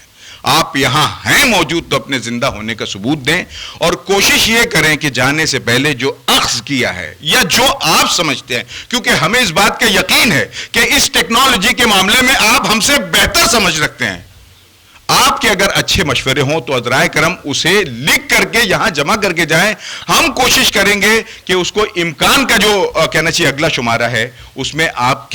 آپ یہاں ہیں موجود تو اپنے زندہ ہونے کا ثبوت دیں, اور کوشش یہ کریں کہ جانے سے پہلے جو اخذ کیا ہے یا جو آپ سمجھتے ہیں, کیونکہ ہمیں اس بات کا یقین ہے کہ اس ٹیکنالوجی کے معاملے میں آپ ہم سے بہتر سمجھ رکھتے ہیں. آپ کے اگر اچھے مشورے ہوں تو عذرائے کرم اسے لکھ کر کے یہاں جمع کر کے جائیں. ہم کوشش کریں گے کہ اس کو امکان کا جو کہنا چاہیے اگلا شمارہ ہے اس میں آپ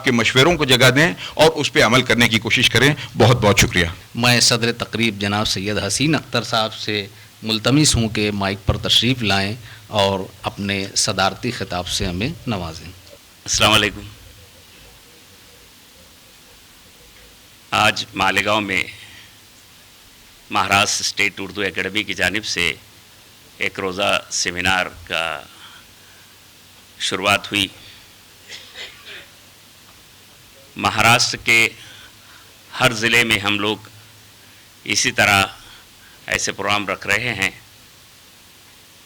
کے مشوروں کو جگہ دیں اور اس پہ عمل کرنے کی کوشش کریں. بہت بہت شکریہ. میں صدر تقریب جناب سید حسین اختر صاحب سے ملتمس ہوں کہ مائک پر تشریف لائیں اور اپنے صدارتی خطاب سے ہمیں نوازیں. السلام علیکم. آج مالیگاؤں میں مہاراشٹر اسٹیٹ اردو اکیڈمی کی جانب سے ایک روزہ سیمینار کا شروعات ہوئی. مہاراشٹر کے ہر ضلع میں ہم لوگ اسی طرح ایسے پروگرام رکھ رہے ہیں.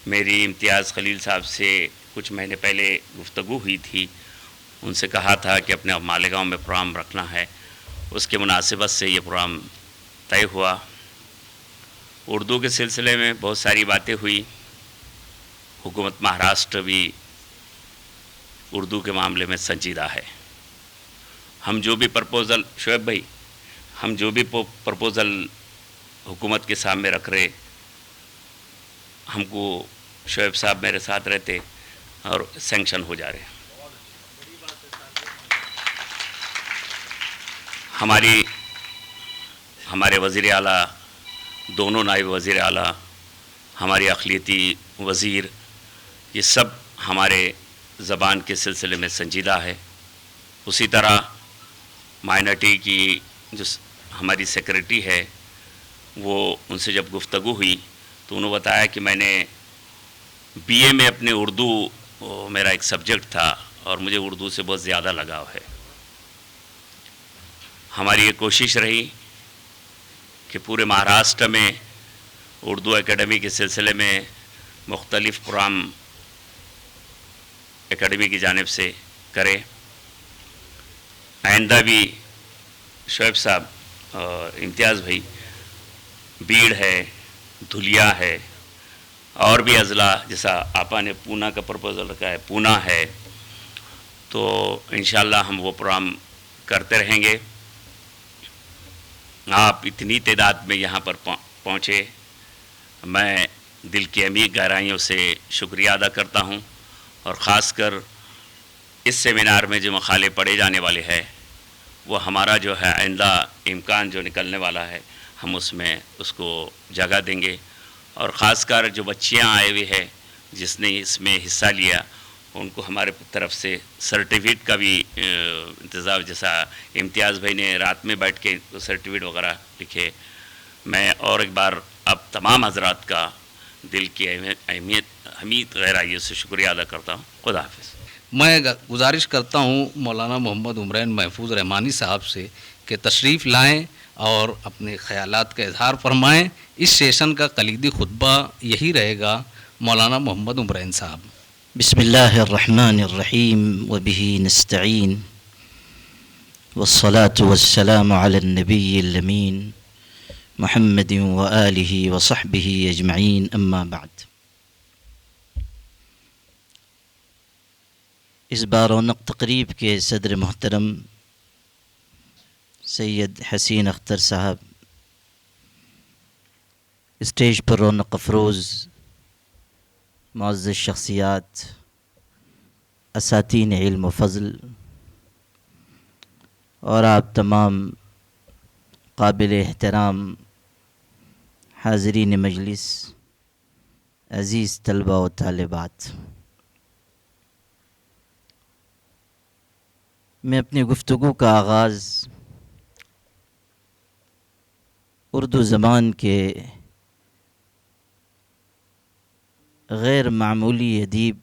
میری امتیاز خلیل صاحب سے کچھ مہینے پہلے گفتگو ہوئی تھی, ان سے کہا تھا کہ اپنے مالیگاؤں میں پروگرام رکھنا ہے. اس کے مناسبت سے یہ پروگرام طے ہوا. اردو کے سلسلے میں بہت ساری باتیں ہوئی. حکومت مہاراشٹر بھی اردو کے معاملے میں سنجیدہ ہے. ہم جو بھی پرپوزل, شعیب بھائی, ہم جو بھی پرپوزل حکومت کے سامنے رکھ رہے, ہم کو شعیب صاحب میرے ساتھ رہتے اور سینکشن ہو جا رہے. ہمارے وزیر اعلیٰ, دونوں نائب وزیر اعلیٰ, ہماری اقلیتی وزیر, یہ سب ہمارے زبان کے سلسلے میں سنجیدہ ہے. اسی طرح مائنرٹی کی جو ہماری سیکریٹری ہے, وہ ان سے جب گفتگو ہوئی تو انہوں نے بتایا کہ میں نے بی اے میں اپنے اردو میرا ایک سبجیکٹ تھا اور مجھے اردو سے بہت زیادہ لگاؤ ہے. ہماری یہ کوشش رہی کہ پورے مہاراشٹر میں اردو اکیڈمی کے سلسلے میں مختلف پروگرام اکیڈمی کی جانب سے کرے. آئندہ بھی شعیب صاحب اور امتیاز بھائی, بیڑ ہے, دھلیا ہے, اور بھی اضلاع, جیسا آپا نے پونا کا پرپوزل رکھا ہے, پونا ہے, تو انشاءاللہ ہم وہ پروگرام کرتے رہیں گے. آپ اتنی تعداد میں یہاں پر پہنچے, میں دل کی عمیق گہرائیوں سے شکریہ ادا کرتا ہوں. اور خاص کر اس سیمینار میں جو مقالے پڑھے جانے والے ہیں, وہ ہمارا جو ہے آئندہ امکان جو نکلنے والا ہے, ہم اس کو جگہ دیں گے. اور خاص کر جو بچیاں آئے ہوئے ہیں جس نے اس میں حصہ لیا, ان کو ہمارے طرف سے سرٹیفکیٹ کا بھی انتظام، جیسا امتیاز بھائی نے رات میں بیٹھ کے سرٹیفکیٹ وغیرہ لکھے. میں اور ایک بار اب تمام حضرات کا دل کی حمید غیرائیوں سے شکریہ ادا کرتا ہوں. خدا حافظ. میں گزارش کرتا ہوں مولانا محمد عمرین محفوظ رحمانی صاحب سے کہ تشریف لائیں اور اپنے خیالات کا اظہار فرمائیں. اس سیشن کا کلیدی خطبہ یہی رہے گا. مولانا محمد عمرین صاحب. بسم اللہ الرحمن الرحیم وبہ نستعین والصلاة والسلام علی النبی الامین محمد وآلہ وصحبہ اجمعین. اما بعد. اس بار رونق تقریب کے صدر محترم سید حسین اختر صاحب، اسٹیج پر رونق افروز معزز شخصیات، اساتین علم و فضل، اور آپ تمام قابل احترام حاضرین مجلس، عزیز طلبہ و طالبات، میں اپنی گفتگو کا آغاز اردو زبان کے غیر معمولی ادیب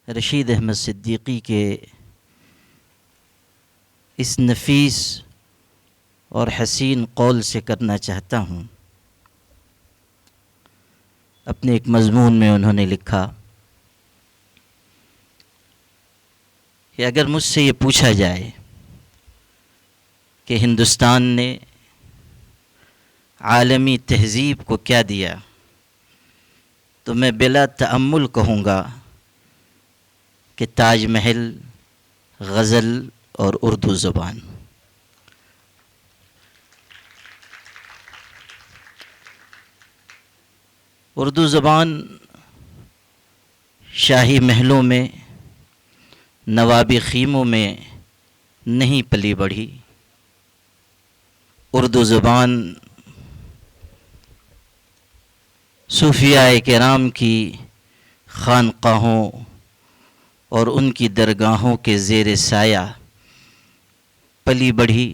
رشید احمد صدیقی کے اس نفیس اور حسین قول سے کرنا چاہتا ہوں. اپنے ایک مضمون میں انہوں نے لکھا کہ اگر مجھ سے یہ پوچھا جائے کہ ہندوستان نے عالمی تہذیب کو کیا دیا، تو میں بلا تأمل کہوں گا کہ تاج محل، غزل اور اردو زبان. اردو زبان شاہی محلوں میں، نوابی خیموں میں نہیں پلی بڑھی. اردو زبان صوفیاء کرام کی خانقاہوں اور ان کی درگاہوں کے زیر سایہ پلی بڑھی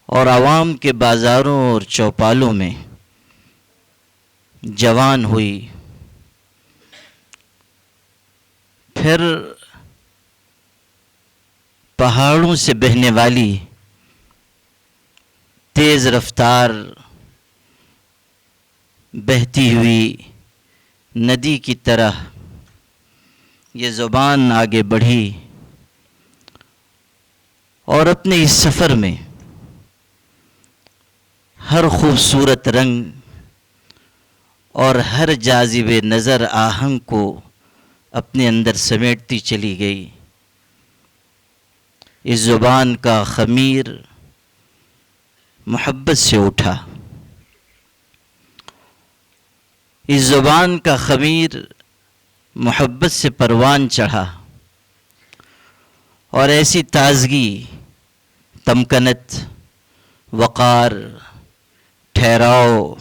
اور عوام کے بازاروں اور چوپالوں میں جوان ہوئی. پھر پہاڑوں سے بہنے والی تیز رفتار بہتی ہوئی ندی کی طرح یہ زبان آگے بڑھی اور اپنے اس سفر میں ہر خوبصورت رنگ اور ہر جاذب نظر آہنگ کو اپنے اندر سمیٹتی چلی گئی. اس زبان کا خمیر محبت سے اٹھا، اس زبان کا خمیر محبت سے پروان چڑھا، اور ایسی تازگی، تمکنت، وقار، ٹھہراؤ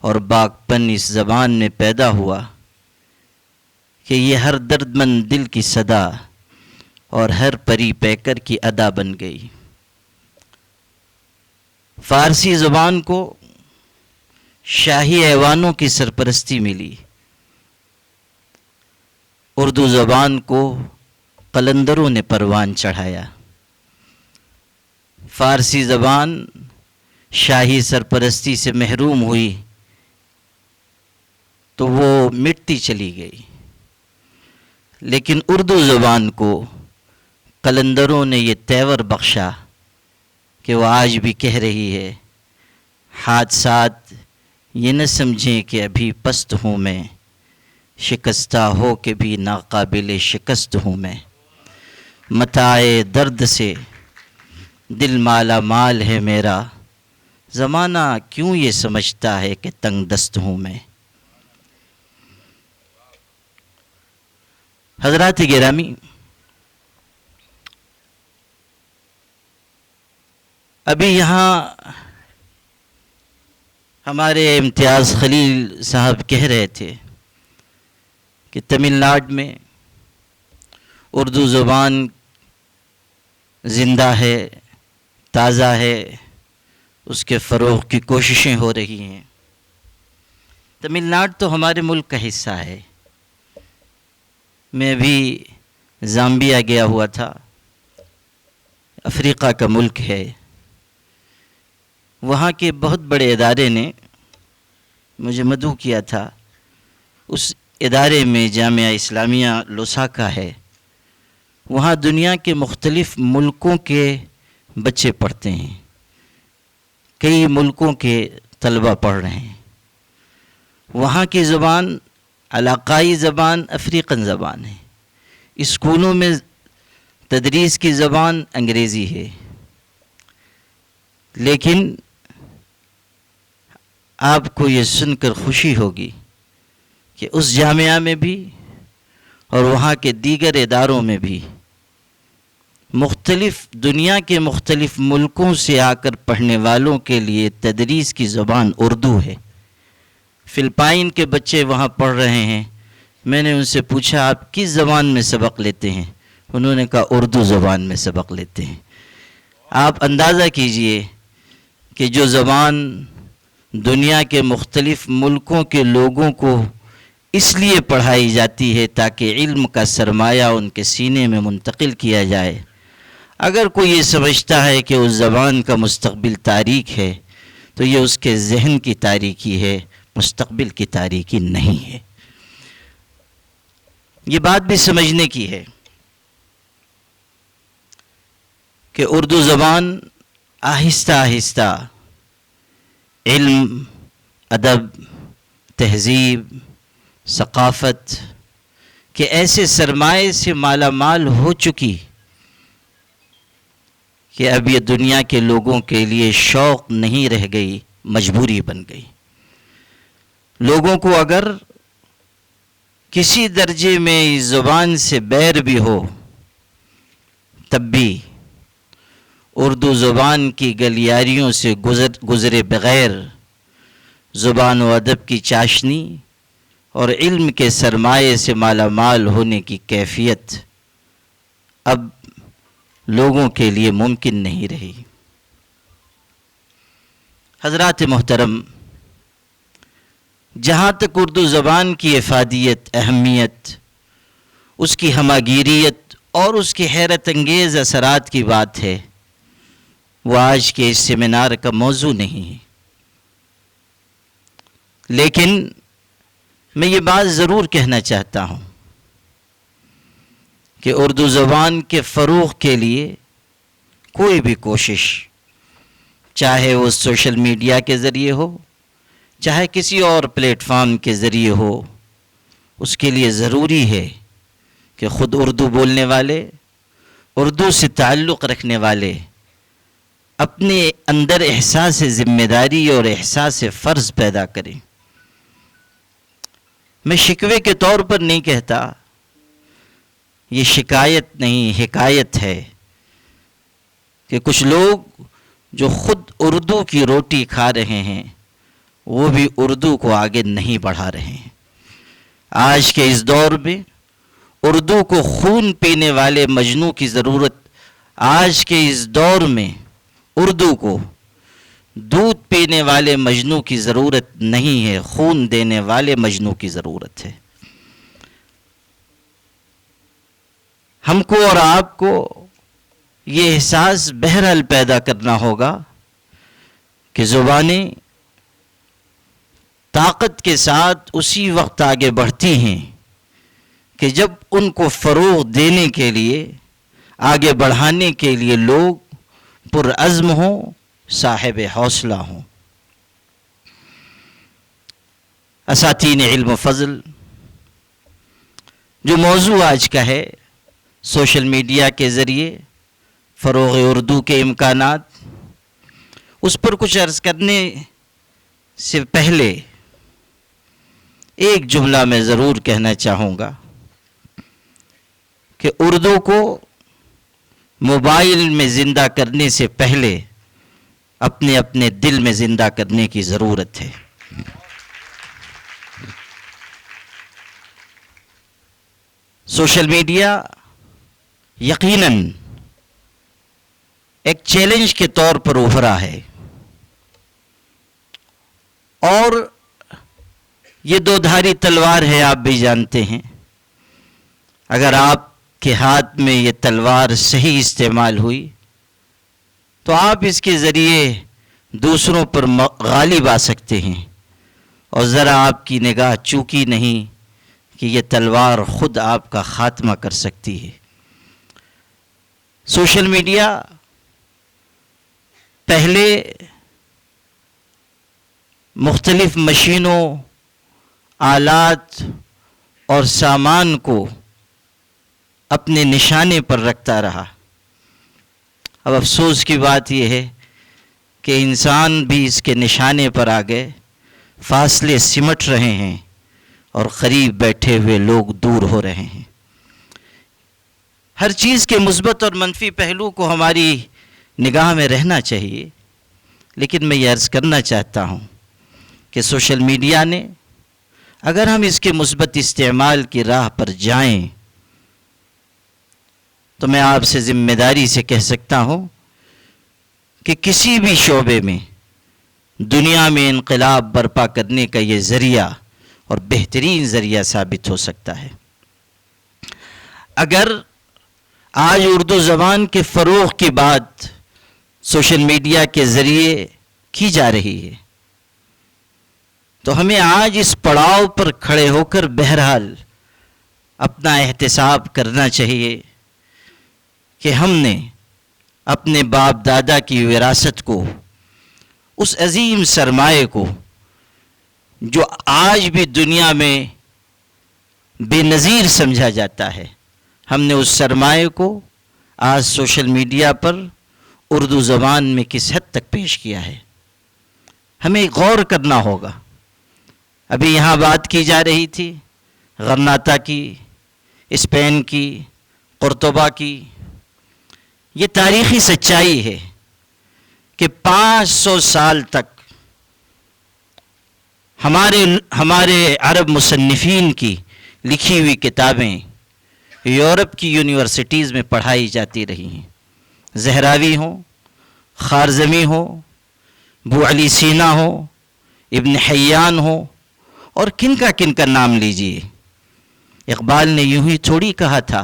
اور باغپن اس زبان میں پیدا ہوا کہ یہ ہر درد مند دل کی صدا اور ہر پری پیکر کی ادا بن گئی. فارسی زبان کو شاہی ایوانوں کی سرپرستی ملی، اردو زبان کو قلندروں نے پروان چڑھایا. فارسی زبان شاہی سرپرستی سے محروم ہوئی تو وہ مٹتی چلی گئی، لیکن اردو زبان کو قلندروں نے یہ تیور بخشا کہ وہ آج بھی کہہ رہی ہے، حادثات یہ نہ سمجھیں کہ ابھی پست ہوں میں، شکستہ ہو کے بھی ناقابل شکست ہوں میں. متاع درد سے دل مالا مال ہے میرا، زمانہ کیوں یہ سمجھتا ہے کہ تنگ دست ہوں میں. حضرات گرامی، ابھی یہاں ہمارے امتیاز خلیل صاحب کہہ رہے تھے کہ تمل ناڈو میں اردو زبان زندہ ہے، تازہ ہے، اس کے فروغ کی کوششیں ہو رہی ہیں۔ تمل ناڈو تو ہمارے ملک کا حصہ ہے۔ میں بھی زامبیا گیا ہوا تھا، افریقہ کا ملک ہے۔ وہاں کے بہت بڑے ادارے نے مجھے مدعو کیا تھا۔ اس ادارے میں جامعہ اسلامیہ لوساکا ہے، وہاں دنیا کے مختلف ملکوں کے بچے پڑھتے ہیں، کئی ملکوں کے طلبہ پڑھ رہے ہیں۔ وہاں کی زبان علاقائی زبان افریقن زبان ہے، اسکولوں میں تدریس کی زبان انگریزی ہے، لیکن آپ کو یہ سن کر خوشی ہوگی کہ اس جامعہ میں بھی اور وہاں کے دیگر اداروں میں بھی مختلف دنیا کے مختلف ملکوں سے آ کر پڑھنے والوں کے لیے تدریس کی زبان اردو ہے۔ فلپائن کے بچے وہاں پڑھ رہے ہیں۔ میں نے ان سے پوچھا آپ کس زبان میں سبق لیتے ہیں؟ انہوں نے کہا اردو زبان میں سبق لیتے ہیں۔ آپ اندازہ کیجئے کہ جو زبان دنیا کے مختلف ملکوں کے لوگوں کو اس لیے پڑھائی جاتی ہے تاکہ علم کا سرمایہ ان کے سینے میں منتقل کیا جائے، اگر کوئی یہ سمجھتا ہے کہ اس زبان کا مستقبل تاریک ہے تو یہ اس کے ذہن کی تاریکی ہے، مستقبل کی تاریکی نہیں ہے۔ یہ بات بھی سمجھنے کی ہے کہ اردو زبان آہستہ آہستہ علم، ادب، تہذیب، ثقافت کے ایسے سرمائے سے مالا مال ہو چکی کہ اب یہ دنیا کے لوگوں کے لیے شوق نہیں رہ گئی، مجبوری بن گئی۔ لوگوں کو اگر کسی درجے میں اس زبان سے بیر بھی ہو تب بھی اردو زبان کی گلیاریوں سے گزرے بغیر زبان و ادب کی چاشنی اور علم کے سرمایے سے مالا مال ہونے کی کیفیت اب لوگوں کے لیے ممکن نہیں رہی۔ حضرات محترم، جہاں تک اردو زبان کی افادیت، اہمیت، اس کی ہماگیریت اور اس کی حیرت انگیز اثرات کی بات ہے، وہ آج کے اس سیمینار کا موضوع نہیں ہے، لیکن میں یہ بات ضرور کہنا چاہتا ہوں کہ اردو زبان کے فروغ کے لیے کوئی بھی کوشش، چاہے وہ سوشل میڈیا کے ذریعے ہو، چاہے کسی اور پلیٹ فارم کے ذریعے ہو، اس کے لیے ضروری ہے کہ خود اردو بولنے والے، اردو سے تعلق رکھنے والے اپنے اندر احساس ذمہ داری اور احساس فرض پیدا کریں۔ میں شکوے کے طور پر نہیں کہتا، یہ شکایت نہیں، حکایت ہے کہ کچھ لوگ جو خود اردو کی روٹی کھا رہے ہیں وہ بھی اردو کو آگے نہیں بڑھا رہے ہیں۔ آج کے اس دور میں اردو کو خون پینے والے مجنوں کی ضرورت، آج کے اس دور میں اردو کو دودھ پینے والے مجنوں کی ضرورت نہیں ہے، خون دینے والے مجنوں کی ضرورت ہے۔ ہم کو اور آپ کو یہ احساس بہرحال پیدا کرنا ہوگا کہ زبانیں طاقت کے ساتھ اسی وقت آگے بڑھتی ہیں کہ جب ان کو فروغ دینے کے لیے، آگے بڑھانے کے لیے لوگ پرعزم ہوں، صاحب حوصلہ ہوں۔ اساتین علم و فضل، جو موضوع آج کا ہے سوشل میڈیا کے ذریعے فروغ اردو کے امکانات، اس پر کچھ عرض کرنے سے پہلے ایک جملہ میں ضرور کہنا چاہوں گا کہ اردو کو موبائل میں زندہ کرنے سے پہلے اپنے دل میں زندہ کرنے کی ضرورت ہے۔ سوشل میڈیا یقیناً ایک چیلنج کے طور پر ابھرا ہے، اور یہ دو دھاری تلوار ہے، آپ بھی جانتے ہیں۔ اگر آپ کے ہاتھ میں یہ تلوار صحیح استعمال ہوئی تو آپ اس کے ذریعے دوسروں پر غالب آ سکتے ہیں، اور ذرا آپ کی نگاہ چوکی نہیں کہ یہ تلوار خود آپ کا خاتمہ کر سکتی ہے۔ سوشل میڈیا پہلے مختلف مشینوں، آلات اور سامان کو اپنے نشانے پر رکھتا رہا۔ اب افسوس کی بات یہ ہے کہ انسان بھی اس کے نشانے پر آ گئے، فاصلے سمٹ رہے ہیں اور قریب بیٹھے ہوئے لوگ دور ہو رہے ہیں۔ ہر چیز کے مثبت اور منفی پہلو کو ہماری نگاہ میں رہنا چاہیے، لیکن میں یہ عرض کرنا چاہتا ہوں کہ سوشل میڈیا نے، اگر ہم اس کے مثبت استعمال کی راہ پر جائیں تو میں آپ سے ذمہ داری سے کہہ سکتا ہوں کہ کسی بھی شعبے میں دنیا میں انقلاب برپا کرنے کا یہ ذریعہ اور بہترین ذریعہ ثابت ہو سکتا ہے۔ اگر آج اردو زبان کے فروغ کی بات سوشل میڈیا کے ذریعے کی جا رہی ہے تو ہمیں آج اس پڑاؤ پر کھڑے ہو کر بہرحال اپنا احتساب کرنا چاہیے کہ ہم نے اپنے باپ دادا کی وراثت کو، اس عظیم سرمایہ کو جو آج بھی دنیا میں بے نظیر سمجھا جاتا ہے، ہم نے اس سرمایہ کو آج سوشل میڈیا پر اردو زبان میں کس حد تک پیش کیا ہے۔ ہمیں غور کرنا ہوگا۔ ابھی یہاں بات کی جا رہی تھی غرناطہ کی، اسپین کی، قرطبہ کی۔ یہ تاریخی سچائی ہے کہ 500 سال تک ہمارے عرب مصنفین کی لکھی ہوئی کتابیں یورپ کی یونیورسٹیز میں پڑھائی جاتی رہی ہیں۔ زہراوی ہوں، خارزمی ہو، ابو علی سینا ہو، ابن حیان ہو، اور کن کا نام لیجئے۔ اقبال نے یوں ہی تھوڑی کہا تھا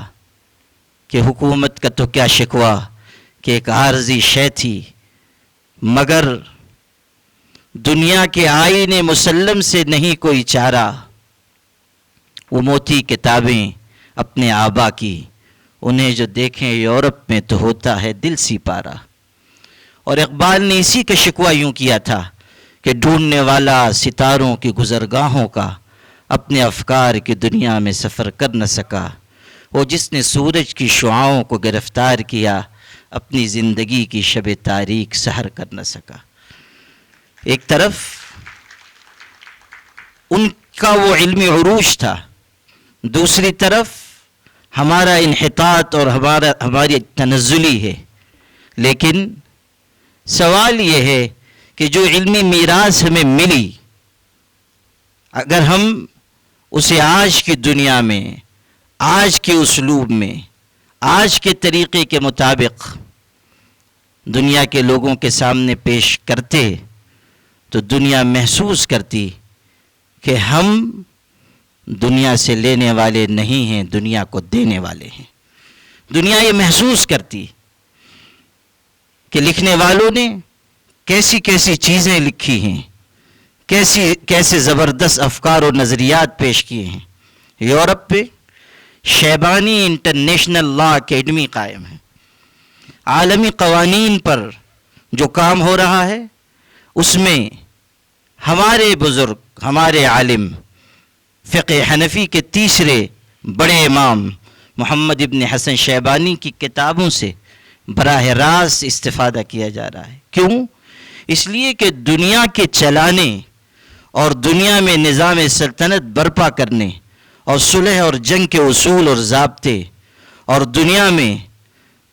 کہ حکومت کا تو کیا شکوہ کہ ایک عارضی شے تھی، مگر دنیا کے آئین مسلم سے نہیں کوئی چارہ، وہ موتی کتابیں اپنے آبا کی، انہیں جو دیکھیں یورپ میں تو ہوتا ہے دل سی پارا۔ اور اقبال نے اسی کا شکوہ یوں کیا تھا کہ ڈھونڈنے والا ستاروں کی گزرگاہوں کا اپنے افکار کی دنیا میں سفر کر نہ سکا، وہ جس نے سورج کی شعاؤں کو گرفتار کیا اپنی زندگی کی شب تاریک سحر کر نہ سکا۔ ایک طرف ان کا وہ علمی عروج تھا، دوسری طرف ہمارا انحطاط اور ہماری تنزلی ہے۔ لیکن سوال یہ ہے کہ جو علمی میراث ہمیں ملی، اگر ہم اسے آج کی دنیا میں، آج کے اسلوب میں، آج کے طریقے کے مطابق دنیا کے لوگوں کے سامنے پیش کرتے تو دنیا محسوس کرتی کہ ہم دنیا سے لینے والے نہیں ہیں، دنیا کو دینے والے ہیں۔ دنیا یہ محسوس کرتی کہ لکھنے والوں نے کیسی کیسی چیزیں لکھی ہیں، کیسے زبردست افکار و نظریات پیش کیے ہیں۔ یورپ پہ شیبانی انٹرنیشنل لا اکیڈمی قائم ہے۔ عالمی قوانین پر جو کام ہو رہا ہے اس میں ہمارے بزرگ، ہمارے عالم، فقہ حنفی کے تیسرے بڑے امام محمد ابن حسن شیبانی کی کتابوں سے براہ راست استفادہ کیا جا رہا ہے۔ کیوں؟ اس لیے کہ دنیا کے چلانے اور دنیا میں نظام سلطنت برپا کرنے اور صلح اور جنگ کے اصول اور ضابطے اور دنیا میں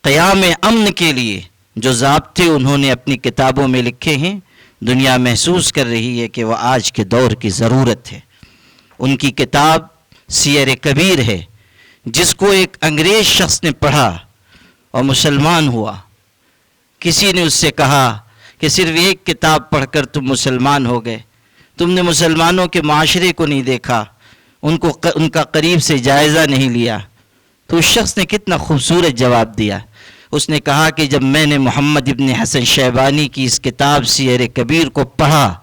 قیام امن کے لیے جو ضابطے انہوں نے اپنی کتابوں میں لکھے ہیں، دنیا محسوس کر رہی ہے کہ وہ آج کے دور کی ضرورت ہے۔ ان کی کتاب سیر کبیر ہے جس کو ایک انگریز شخص نے پڑھا اور مسلمان ہوا. کسی نے اس سے کہا کہ صرف ایک کتاب پڑھ کر تم مسلمان ہو گئے, تم نے مسلمانوں کے معاشرے کو نہیں دیکھا, ان کا قریب سے جائزہ نہیں لیا. تو اس شخص نے کتنا خوبصورت جواب دیا. اس نے کہا کہ جب میں نے محمد ابن حسن شیبانی کی اس کتاب سیر کبیر کو پڑھا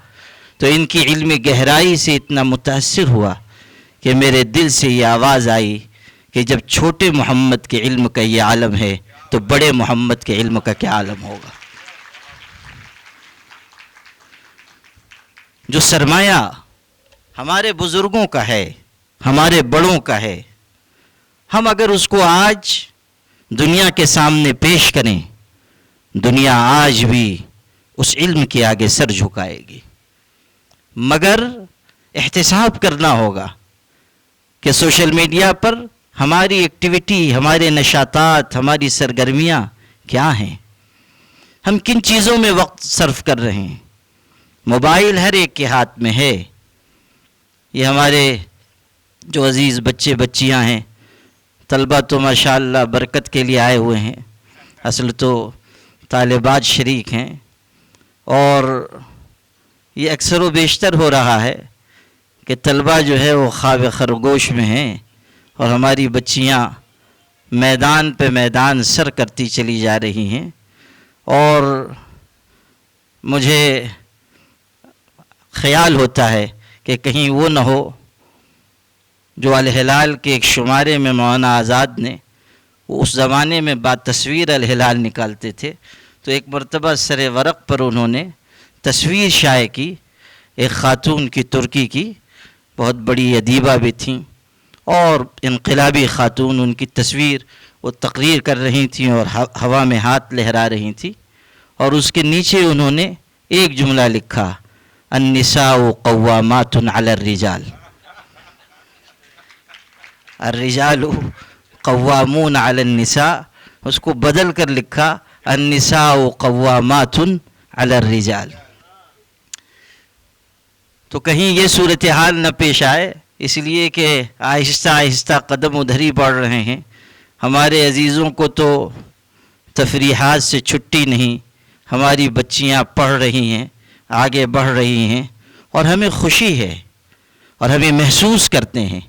تو ان کی علمی گہرائی سے اتنا متاثر ہوا کہ میرے دل سے یہ آواز آئی کہ جب چھوٹے محمد کے علم کا یہ عالم ہے تو بڑے محمد کے علم کا کیا عالم ہوگا. جو سرمایہ ہمارے بزرگوں کا ہے, ہمارے بڑوں کا ہے, ہم اگر اس کو آج دنیا کے سامنے پیش کریں, دنیا آج بھی اس علم کے آگے سر جھکائے گی. مگر احتساب کرنا ہوگا کہ سوشل میڈیا پر ہماری ایکٹیویٹی, ہمارے نشاطات, ہماری سرگرمیاں کیا ہیں, ہم کن چیزوں میں وقت صرف کر رہے ہیں. موبائل ہر ایک کے ہاتھ میں ہے. یہ ہمارے جو عزیز بچے بچیاں ہیں, طلبہ تو ماشاءاللہ برکت کے لیے آئے ہوئے ہیں, اصل تو طالبات شریک ہیں, اور یہ اکثر و بیشتر ہو رہا ہے کہ طلبہ جو ہے وہ خواب خرگوش میں ہیں اور ہماری بچیاں میدان پہ میدان سر کرتی چلی جا رہی ہیں. اور مجھے خیال ہوتا ہے کہ کہیں وہ نہ ہو جو الہلال کے ایک شمارے میں مولانا آزاد نے, وہ اس زمانے میں بعد تصویر الہلال نکالتے تھے, تو ایک مرتبہ سر ورق پر انہوں نے تصویر شائع کی ایک خاتون کی, ترکی کی, بہت بڑی ادیبہ بھی تھیں اور انقلابی خاتون. ان کی تصویر وہ تقریر کر رہی تھیں اور ہوا میں ہاتھ لہرا رہی تھیں, اور اس کے نیچے انہوں نے ایک جملہ لکھا, النساء قوامات علی الرجال, الرجال قوامون علی النساء. اس کو بدل کر لکھا النساء قوامات علی الرجال. تو کہیں یہ صورتحال نہ پیش آئے, اس لیے کہ آہستہ آہستہ قدم ادھر ہی بڑھ رہے ہیں. ہمارے عزیزوں کو تو تفریحات سے چھٹی نہیں, ہماری بچیاں پڑھ رہی ہیں, آگے بڑھ رہی ہیں, اور ہمیں خوشی ہے اور ہمیں محسوس کرتے ہیں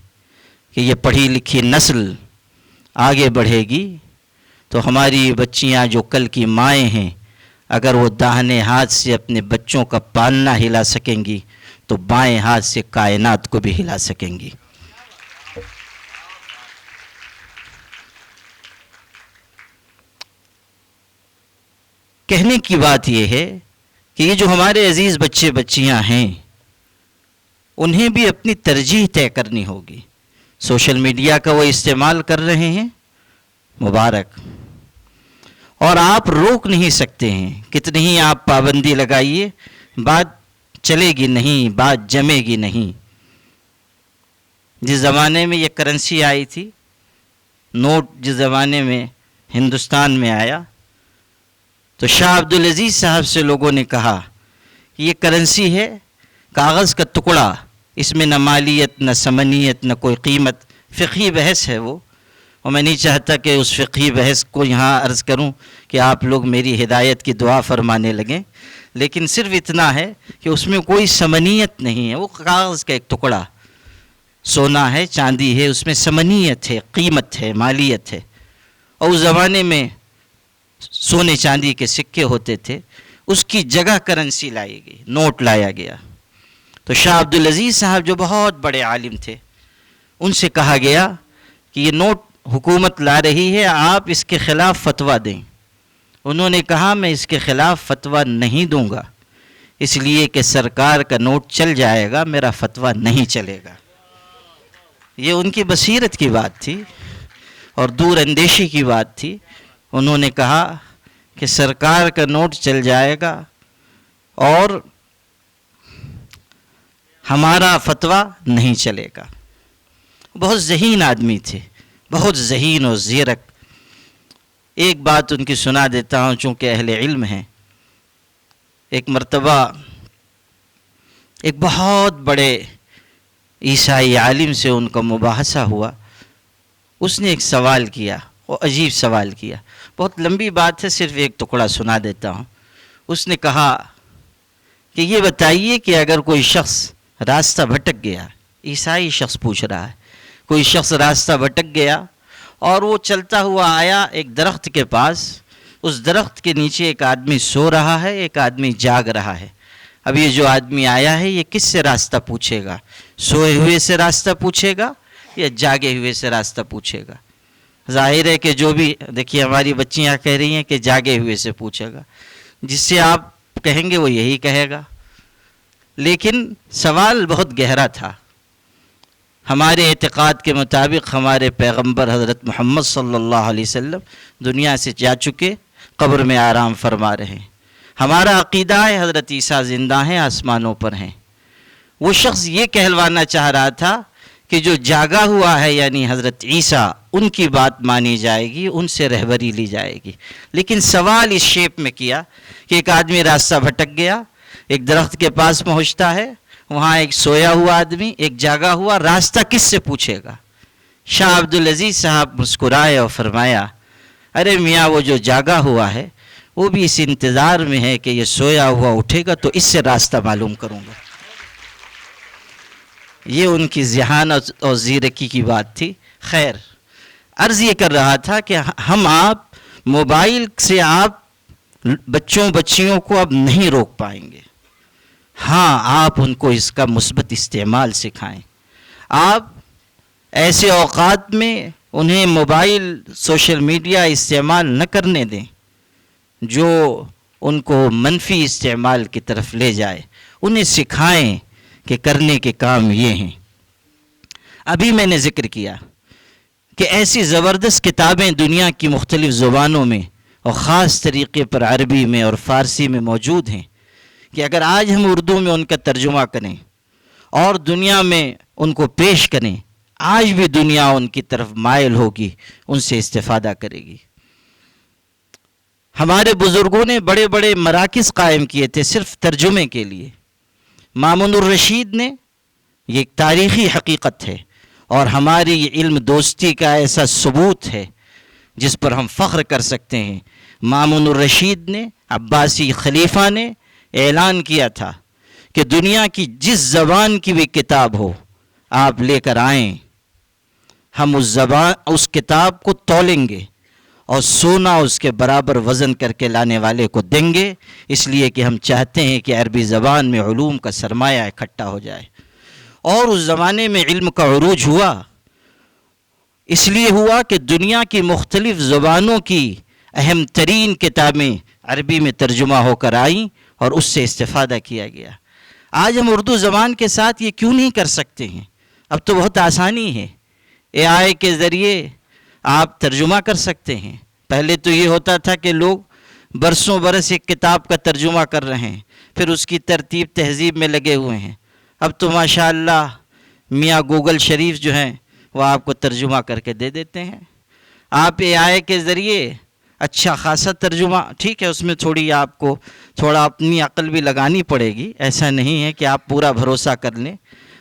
کہ یہ پڑھی لکھی نسل آگے بڑھے گی تو ہماری بچیاں جو کل کی مائیں ہیں, اگر وہ داہنے ہاتھ سے اپنے بچوں کا پالنا ہلا سکیں گی تو بائیں ہاتھ سے کائنات کو بھی ہلا سکیں گی. کہنے کی بات یہ ہے کہ یہ جو ہمارے عزیز بچے بچیاں ہیں, انہیں بھی اپنی ترجیح طے کرنی ہوگی. سوشل میڈیا کا وہ استعمال کر رہے ہیں, مبارک, اور آپ روک نہیں سکتے ہیں. کتنی ہی آپ پابندی لگائیے, بات چلے گی نہیں, بات جمے گی نہیں. جس زمانے میں یہ کرنسی آئی تھی, نوٹ جس زمانے میں ہندوستان میں آیا, تو شاہ عبدالعزیز صاحب سے لوگوں نے کہا کہ یہ کرنسی ہے کاغذ کا ٹکڑا, اس میں نہ مالیت نہ ثمنیت نہ کوئی قیمت. فقہی بحث ہے وہ, اور میں نہیں چاہتا کہ اس فقہی بحث کو یہاں عرض کروں کہ آپ لوگ میری ہدایت کی دعا فرمانے لگیں, لیکن صرف اتنا ہے کہ اس میں کوئی ثمنیت نہیں ہے. وہ کاغذ کا ایک ٹکڑا, سونا ہے, چاندی ہے, اس میں ثمنیت ہے, قیمت ہے, مالیت ہے. اور اس زمانے میں سونے چاندی کے سکے ہوتے تھے, اس کی جگہ کرنسی لائی گئی, نوٹ لایا گیا. تو شاہ عبدالعزیز صاحب جو بہت بڑے عالم تھے, ان سے کہا گیا کہ یہ نوٹ حکومت لا رہی ہے, آپ اس کے خلاف فتویٰ دیں. انہوں نے کہا میں اس کے خلاف فتویٰ نہیں دوں گا, اس لیے کہ سرکار کا نوٹ چل جائے گا, میرا فتویٰ نہیں چلے گا. یہ ان کی بصیرت کی بات تھی اور دور اندیشی کی بات تھی. انہوں نے کہا کہ سرکار کا نوٹ چل جائے گا اور ہمارا فتویٰ نہیں چلے گا. بہت ذہین آدمی تھے, بہت ذہین و زیرک. ایک بات ان کی سنا دیتا ہوں چونکہ اہل علم ہیں. ایک مرتبہ ایک بہت بڑے عیسائی عالم سے ان کا مباحثہ ہوا, اس نے ایک سوال کیا، وہ عجیب سوال کیا، بہت لمبی بات ہے، صرف ایک ٹکڑا سنا دیتا ہوں. اس نے کہا کہ یہ بتائیے کہ اگر کوئی شخص راستہ بھٹک گیا، عیسائی شخص پوچھ رہا ہے، کوئی شخص راستہ بھٹک گیا اور وہ چلتا ہوا آیا ایک درخت کے پاس، اس درخت کے نیچے ایک آدمی سو رہا ہے، ایک آدمی جاگ رہا ہے. اب یہ جو آدمی آیا ہے یہ کس سے راستہ پوچھے گا؟ سوئے ہوئے سے راستہ پوچھے گا یا جاگے ہوئے سے راستہ پوچھے گا؟ ظاہر ہے کہ جو بھی، دیکھیے ہماری بچیاں کہہ رہی ہیں کہ جاگے ہوئے سے پوچھے گا، جس سے آپ کہیں گے وہ یہی کہے گا. لیکن سوال بہت گہرا تھا. ہمارے اعتقاد کے مطابق ہمارے پیغمبر حضرت محمد صلی اللہ علیہ وسلم دنیا سے جا چکے، قبر میں آرام فرما رہے ہیں. ہمارا عقیدہ ہے حضرت عیسیٰ زندہ ہیں، آسمانوں پر ہیں. وہ شخص یہ کہلوانا چاہ رہا تھا کہ جو جاگا ہوا ہے یعنی حضرت عیسیٰ، ان کی بات مانی جائے گی، ان سے رہبری لی جائے گی. لیکن سوال اس شیپ میں کیا کہ ایک آدمی راستہ بھٹک گیا، ایک درخت کے پاس پہنچتا ہے، وہاں ایک سویا ہوا آدمی، ایک جاگا ہوا، راستہ کس سے پوچھے گا؟ شاہ عبدالعزیز صاحب مسکرائے اور فرمایا، ارے میاں وہ جو جاگا ہوا ہے وہ بھی اس انتظار میں ہے کہ یہ سویا ہوا اٹھے گا تو اس سے راستہ معلوم کروں گا. یہ ان کی ذہانت اور زیرکی کی بات تھی. خیر، عرض یہ کر رہا تھا کہ ہم آپ موبائل سے آپ بچوں بچیوں کو اب نہیں روک پائیں گے. ہاں، آپ ان کو اس کا مثبت استعمال سکھائیں. آپ ایسے اوقات میں انہیں موبائل سوشل میڈیا استعمال نہ کرنے دیں جو ان کو منفی استعمال کی طرف لے جائے. انہیں سکھائیں کہ کرنے کے کام یہ ہیں. ابھی میں نے ذکر کیا کہ ایسی زبردست کتابیں دنیا کی مختلف زبانوں میں اور خاص طریقے پر عربی میں اور فارسی میں موجود ہیں کہ اگر آج ہم اردو میں ان کا ترجمہ کریں اور دنیا میں ان کو پیش کریں، آج بھی دنیا ان کی طرف مائل ہوگی، ان سے استفادہ کرے گی. ہمارے بزرگوں نے بڑے بڑے مراکز قائم کیے تھے صرف ترجمے کے لیے. مامون الرشید نے، یہ ایک تاریخی حقیقت ہے اور ہماری علم دوستی کا ایسا ثبوت ہے جس پر ہم فخر کر سکتے ہیں. مامون الرشید نے، عباسی خلیفہ نے اعلان کیا تھا کہ دنیا کی جس زبان کی بھی کتاب ہو آپ لے کر آئیں، ہم اس کتاب کو تولیں گے اور سونا اس کے برابر وزن کر کے لانے والے کو دیں گے، اس لیے کہ ہم چاہتے ہیں کہ عربی زبان میں علوم کا سرمایہ اکٹھا ہو جائے. اور اس زمانے میں علم کا عروج ہوا، اس لیے ہوا کہ دنیا کی مختلف زبانوں کی اہم ترین کتابیں عربی میں ترجمہ ہو کر آئیں اور اس سے استفادہ کیا گیا. آج ہم اردو زبان کے ساتھ یہ کیوں نہیں کر سکتے ہیں؟ اب تو بہت آسانی ہے، AI کے ذریعے آپ ترجمہ کر سکتے ہیں. پہلے تو یہ ہوتا تھا کہ لوگ برسوں برس ایک کتاب کا ترجمہ کر رہے ہیں، پھر اس کی ترتیب تہذیب میں لگے ہوئے ہیں. اب تو ماشاءاللہ میاں گوگل شریف جو ہیں وہ آپ کو ترجمہ کر کے دے دیتے ہیں. آپ AI کے ذریعے اچھا خاصا ترجمہ، ٹھیک ہے اس میں آپ کو تھوڑا اپنی عقل بھی لگانی پڑے گی، ایسا نہیں ہے کہ آپ پورا بھروسہ کر لیں.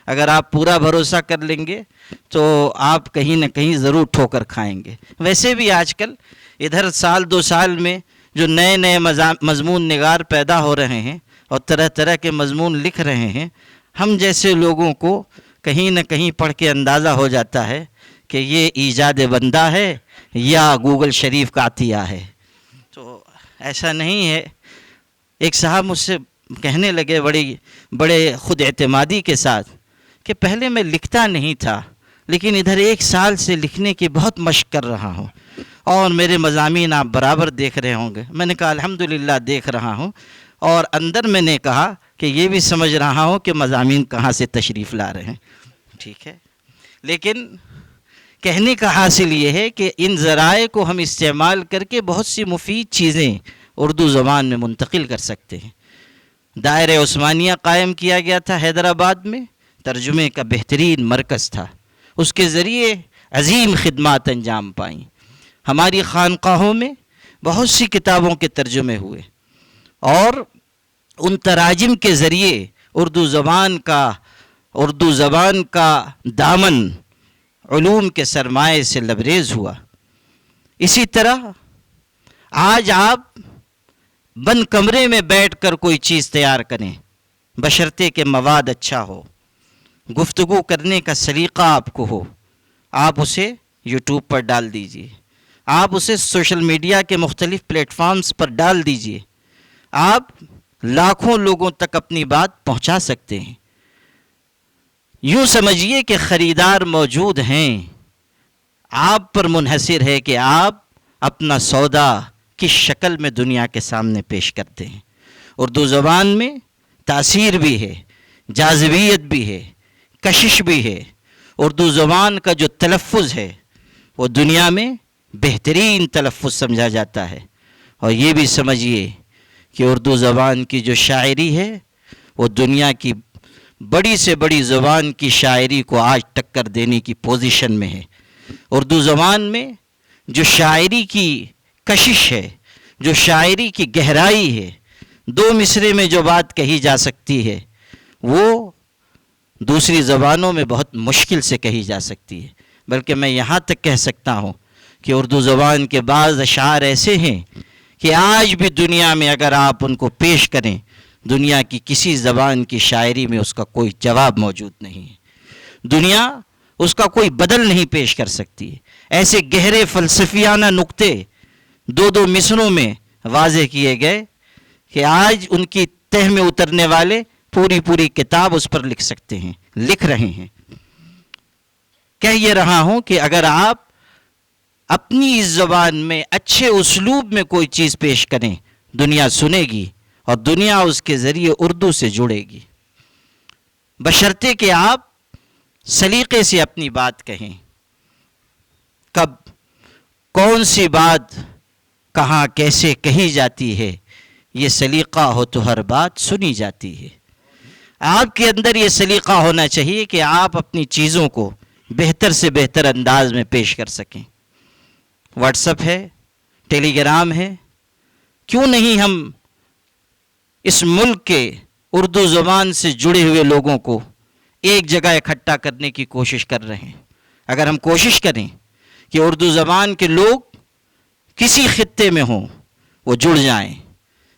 اگر آپ پورا بھروسہ کر لیں گے تو آپ کہیں نہ کہیں ضرور ٹھوکر کھائیں گے. ویسے بھی آج کل ادھر سال 2 سال میں جو نئے نئے مضمون نگار پیدا ہو رہے ہیں اور طرح طرح کے مضمون لکھ رہے ہیں، ہم جیسے لوگوں کو کہیں نہ کہیں پڑھ کے اندازہ ہو جاتا ہے کہ یہ ایجاد بندہ ہے یا گوگل شریف کا عطیہ ہے. تو ایسا نہیں ہے. ایک صاحب مجھ سے کہنے لگے بڑے خود اعتمادی کے ساتھ کہ پہلے میں لکھتا نہیں تھا لیکن ادھر 1 سال سے لکھنے کی بہت مشق کر رہا ہوں اور میرے مضامین آپ برابر دیکھ رہے ہوں گے. میں نے کہا الحمدللہ دیکھ رہا ہوں، اور اندر میں نے کہا کہ یہ بھی سمجھ رہا ہوں کہ مضامین کہاں سے تشریف لا رہے ہیں. ٹھیک ہے، لیکن کہنے کا حاصل یہ ہے کہ ان ذرائع کو ہم استعمال کر کے بہت سی مفید چیزیں اردو زبان میں منتقل کر سکتے ہیں. دائرہ عثمانیہ قائم کیا گیا تھا حیدرآباد میں، ترجمے کا بہترین مرکز تھا، اس کے ذریعے عظیم خدمات انجام پائیں. ہماری خانقاہوں میں بہت سی کتابوں کے ترجمے ہوئے اور ان تراجم کے ذریعے اردو زبان کا دامن علوم کے سرمائے سے لبریز ہوا. اسی طرح آج آپ بند کمرے میں بیٹھ کر کوئی چیز تیار کریں، بشرطے کہ مواد اچھا ہو، گفتگو کرنے کا سلیقہ آپ کو ہو، آپ اسے یوٹیوب پر ڈال دیجئے، آپ اسے سوشل میڈیا کے مختلف پلیٹ فارمز پر ڈال دیجئے، آپ لاکھوں لوگوں تک اپنی بات پہنچا سکتے ہیں. یوں سمجھیے کہ خریدار موجود ہیں، آپ پر منحصر ہے کہ آپ اپنا سودا کس شکل میں دنیا کے سامنے پیش کرتے ہیں. اردو زبان میں تاثیر بھی ہے، جاذبیت بھی ہے، کشش بھی ہے. اردو زبان کا جو تلفظ ہے وہ دنیا میں بہترین تلفظ سمجھا جاتا ہے. اور یہ بھی سمجھیے کہ اردو زبان کی جو شاعری ہے وہ دنیا کی بڑی سے بڑی زبان کی شاعری کو آج ٹکر دینے کی پوزیشن میں ہے. اردو زبان میں جو شاعری کی کشش ہے، جو شاعری کی گہرائی ہے، دو مصرے میں جو بات کہی جا سکتی ہے وہ دوسری زبانوں میں بہت مشکل سے کہی جا سکتی ہے. بلکہ میں یہاں تک کہہ سکتا ہوں کہ اردو زبان کے بعض اشعار ایسے ہیں کہ آج بھی دنیا میں اگر آپ ان کو پیش کریں، دنیا کی کسی زبان کی شاعری میں اس کا کوئی جواب موجود نہیں ہے. دنیا اس کا کوئی بدل نہیں پیش کر سکتی ہے. ایسے گہرے فلسفیانہ نقطے دو دو مصروں میں واضح کیے گئے کہ آج ان کی تہ میں اترنے والے پوری پوری کتاب اس پر لکھ سکتے ہیں، لکھ رہے ہیں. کہہ یہ رہا ہوں کہ اگر آپ اپنی اس زبان میں اچھے اسلوب میں کوئی چیز پیش کریں، دنیا سنے گی اور دنیا اس کے ذریعے اردو سے جڑے گی، بشرطے کہ آپ سلیقے سے اپنی بات کہیں. کب کون سی بات کہاں کیسے کہی جاتی ہے، یہ سلیقہ ہو تو ہر بات سنی جاتی ہے. آپ کے اندر یہ سلیقہ ہونا چاہیے کہ آپ اپنی چیزوں کو بہتر سے بہتر انداز میں پیش کر سکیں. واٹس اپ ہے، ٹیلی گرام ہے، کیوں نہیں ہم اس ملک کے اردو زبان سے جڑے ہوئے لوگوں کو ایک جگہ اکٹھا کرنے کی کوشش کر رہے ہیں. اگر ہم کوشش کریں کہ اردو زبان کے لوگ کسی خطے میں ہوں، وہ جڑ جائیں،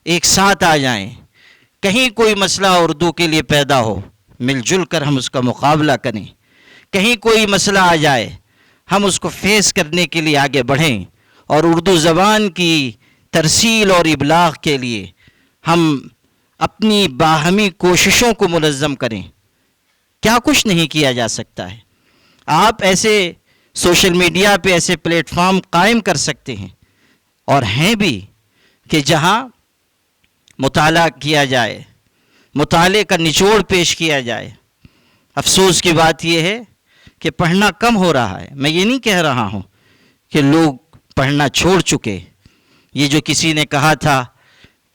ایک ساتھ آ جائیں، کہیں کوئی مسئلہ اردو کے لیے پیدا ہو، مل جل کر ہم اس کا مقابلہ کریں. کہیں کوئی مسئلہ آ جائے، ہم اس کو فیس کرنے کے لیے آگے بڑھیں اور اردو زبان کی ترسیل اور ابلاغ کے لیے ہم اپنی باہمی کوششوں کو منظم کریں. کیا کچھ نہیں کیا جا سکتا ہے. آپ ایسے سوشل میڈیا پہ ایسے پلیٹ فارم قائم کر سکتے ہیں، اور ہیں بھی، کہ جہاں مطالعہ کیا جائے، مطالعے کا نچوڑ پیش کیا جائے. افسوس کی بات یہ ہے کہ پڑھنا کم ہو رہا ہے. میں یہ نہیں کہہ رہا ہوں کہ لوگ پڑھنا چھوڑ چکے. یہ جو کسی نے کہا تھا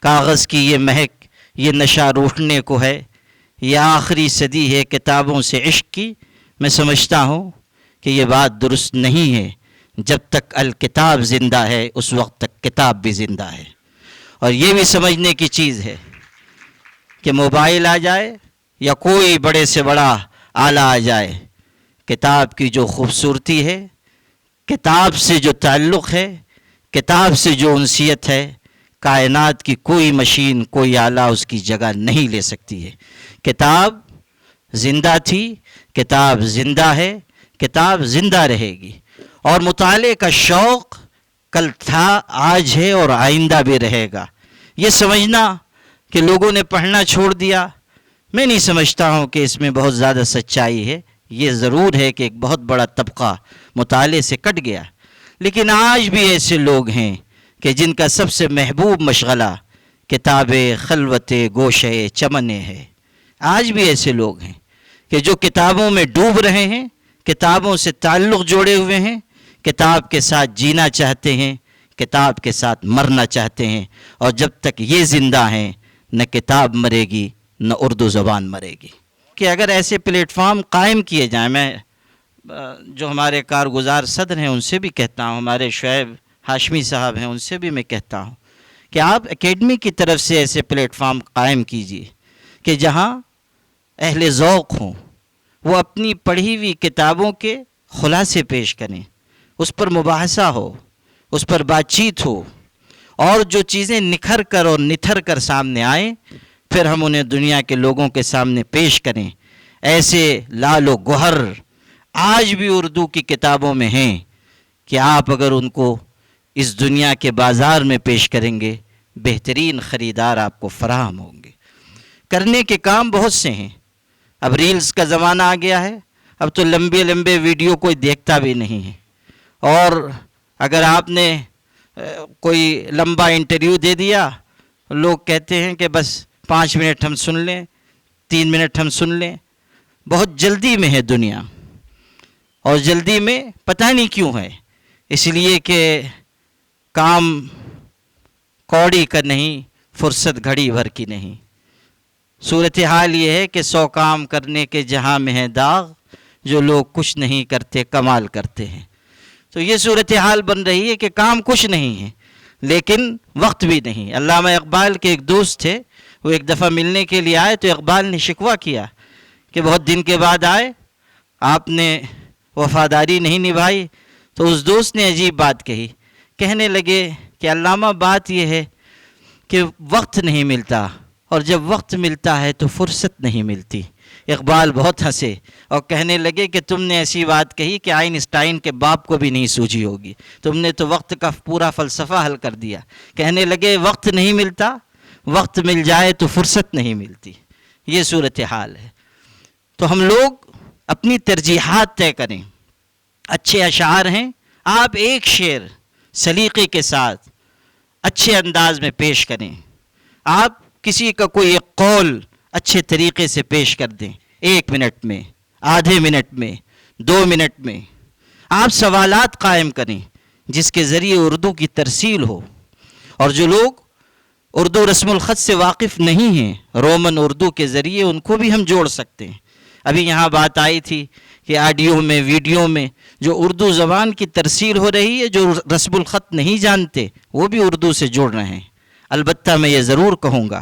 کاغذ کی یہ مہک، یہ نشہ روٹنے کو ہے، یہ آخری صدی ہے کتابوں سے عشق کی، میں سمجھتا ہوں کہ یہ بات درست نہیں ہے. جب تک الکتاب زندہ ہے اس وقت تک کتاب بھی زندہ ہے. اور یہ بھی سمجھنے کی چیز ہے کہ موبائل آ جائے یا کوئی بڑے سے بڑا آلہ آ جائے، کتاب کی جو خوبصورتی ہے، کتاب سے جو تعلق ہے، کتاب سے جو انسیت ہے، کائنات کی کوئی مشین، کوئی آلہ اس کی جگہ نہیں لے سکتی ہے. کتاب زندہ تھی، کتاب زندہ ہے، کتاب زندہ رہے گی. اور مطالعے کا شوق کل تھا، آج ہے اور آئندہ بھی رہے گا. یہ سمجھنا کہ لوگوں نے پڑھنا چھوڑ دیا، میں نہیں سمجھتا ہوں کہ اس میں بہت زیادہ سچائی ہے. یہ ضرور ہے کہ ایک بہت بڑا طبقہ مطالعے سے کٹ گیا، لیکن آج بھی ایسے لوگ ہیں کہ جن کا سب سے محبوب مشغلہ کتاب خلوت گوشے چمنے ہے. آج بھی ایسے لوگ ہیں کہ جو کتابوں میں ڈوب رہے ہیں، کتابوں سے تعلق جوڑے ہوئے ہیں، کتاب کے ساتھ جینا چاہتے ہیں، کتاب کے ساتھ مرنا چاہتے ہیں. اور جب تک یہ زندہ ہیں، نہ کتاب مرے گی نہ اردو زبان مرے گی. کہ اگر ایسے پلیٹ فارم قائم کیے جائیں، میں جو ہمارے کارگزار صدر ہیں ان سے بھی کہتا ہوں، ہمارے شعیب ہاشمی صاحب ہیں ان سے بھی میں کہتا ہوں کہ آپ اکیڈمی کی طرف سے ایسے پلیٹ فارم قائم کیجئے کہ جہاں اہل ذوق ہوں، وہ اپنی پڑھی ہوئی کتابوں کے خلاصے پیش کریں، اس پر مباحثہ ہو، اس پر بات چیت ہو، اور جو چیزیں نکھر کر اور نتھر کر سامنے آئیں پھر ہم انہیں دنیا کے لوگوں کے سامنے پیش کریں۔ ایسے لال و گوہر آج بھی اردو کی کتابوں میں ہیں کہ آپ اگر ان کو اس دنیا کے بازار میں پیش کریں گے بہترین خریدار آپ کو فراہم ہوں گے۔ کرنے کے کام بہت سے ہیں، اب ریلز کا زمانہ آ گیا ہے، اب تو لمبے لمبے ویڈیو کوئی دیکھتا بھی نہیں ہے، اور اگر آپ نے کوئی لمبا انٹرویو دے دیا لوگ کہتے ہیں کہ بس 5 منٹ ہم سن لیں، 3 منٹ ہم سن لیں۔ بہت جلدی میں ہے دنیا، اور جلدی میں پتہ نہیں کیوں ہے، اس لیے کہ کام کوڑی کا نہیں، فرصت گھڑی بھر کی نہیں۔ صورتحال یہ ہے کہ 100 کام کرنے کے جہاں میں ہے داغ، جو لوگ کچھ نہیں کرتے کمال کرتے ہیں۔ تو یہ صورتحال بن رہی ہے کہ کام کچھ نہیں ہے لیکن وقت بھی نہیں۔ علامہ اقبال کے ایک دوست تھے، وہ ایک دفعہ ملنے کے لیے آئے تو اقبال نے شکوہ کیا کہ بہت دن کے بعد آئے، آپ نے وفاداری نہیں نبھائی۔ تو اس دوست نے عجیب بات کہی، کہنے لگے کہ علامہ بات یہ ہے کہ وقت نہیں ملتا، اور جب وقت ملتا ہے تو فرصت نہیں ملتی۔ اقبال بہت ہنسے اور کہنے لگے کہ تم نے ایسی بات کہی کہ آئنسٹائن کے باپ کو بھی نہیں سوجھی ہوگی، تم نے تو وقت کا پورا فلسفہ حل کر دیا۔ کہنے لگے وقت نہیں ملتا، وقت مل جائے تو فرصت نہیں ملتی، یہ صورتحال ہے۔ تو ہم لوگ اپنی ترجیحات طے کریں۔ اچھے اشعار ہیں، آپ ایک شعر سلیقے کے ساتھ اچھے انداز میں پیش کریں، آپ کسی کا کوئی ایک قول اچھے طریقے سے پیش کر دیں، 1 منٹ میں، آدھے منٹ میں، 2 منٹ میں۔ آپ سوالات قائم کریں جس کے ذریعے اردو کی ترسیل ہو، اور جو لوگ اردو رسم الخط سے واقف نہیں ہیں رومن اردو کے ذریعے ان کو بھی ہم جوڑ سکتے ہیں۔ ابھی یہاں بات آئی تھی کہ آڈیو میں، ویڈیو میں جو اردو زبان کی ترسیل ہو رہی ہے، جو رسم الخط نہیں جانتے وہ بھی اردو سے جوڑ رہے ہیں۔ البتہ میں یہ ضرور کہوں گا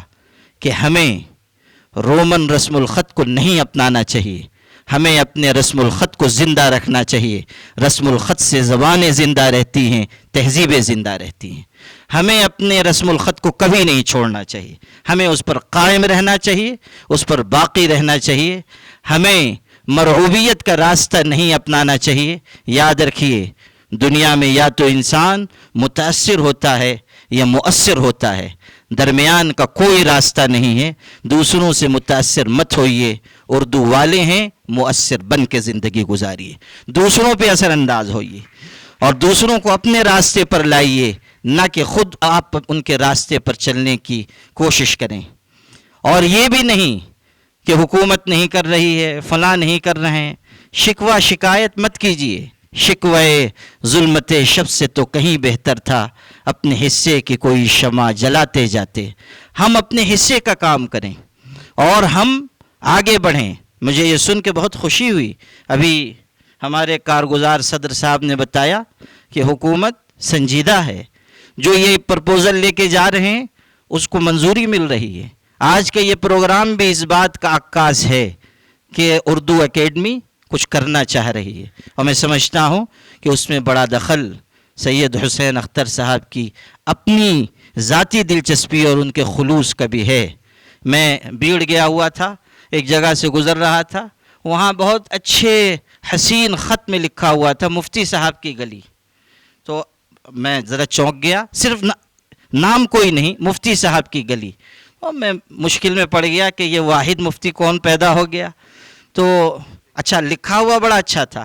کہ ہمیں رومن رسم الخط کو نہیں اپنانا چاہیے، ہمیں اپنے رسم الخط کو زندہ رکھنا چاہیے۔ رسم الخط سے زبانیں زندہ رہتی ہیں، تہذیبیں زندہ رہتی ہیں۔ ہمیں اپنے رسم الخط کو کبھی نہیں چھوڑنا چاہیے، ہمیں اس پر قائم رہنا چاہیے، اس پر باقی رہنا چاہیے۔ ہمیں مرعوبیت کا راستہ نہیں اپنانا چاہیے۔ یاد رکھیے، دنیا میں یا تو انسان متاثر ہوتا ہے یا مؤثر ہوتا ہے، درمیان کا کوئی راستہ نہیں ہے۔ دوسروں سے متاثر مت ہوئیے، اردو والے ہیں، مؤثر بن کے زندگی گزاریے، دوسروں پہ اثر انداز ہوئیے اور دوسروں کو اپنے راستے پر لائیے، نہ کہ خود آپ ان کے راستے پر چلنے کی کوشش کریں۔ اور یہ بھی نہیں کہ حکومت نہیں کر رہی ہے، فلاں نہیں کر رہے ہیں، شکوہ شکایت مت کیجیے۔ شکوے ظلمت شب سے تو کہیں بہتر تھا، اپنے حصے کی کوئی شمع جلاتے جاتے۔ ہم اپنے حصے کا کام کریں اور ہم آگے بڑھیں۔ مجھے یہ سن کے بہت خوشی ہوئی، ابھی ہمارے کارگزار صدر صاحب نے بتایا کہ حکومت سنجیدہ ہے، جو یہ پرپوزل لے کے جا رہے ہیں اس کو منظوری مل رہی ہے۔ آج کا یہ پروگرام بھی اس بات کا عکاس ہے کہ اردو اکیڈمی کچھ کرنا چاہ رہی ہے، اور میں سمجھتا ہوں کہ اس میں بڑا دخل سید حسین اختر صاحب کی اپنی ذاتی دلچسپی اور ان کے خلوص کا بھی ہے۔ میں بیڑ گیا ہوا تھا، ایک جگہ سے گزر رہا تھا، وہاں بہت اچھے حسین خط میں لکھا ہوا تھا مفتی صاحب کی گلی، تو میں ذرا چونک گیا، صرف نام کوئی نہیں، مفتی صاحب کی گلی، اور میں مشکل میں پڑ گیا کہ یہ واحد مفتی کون پیدا ہو گیا۔ تو اچھا لکھا ہوا بڑا اچھا تھا،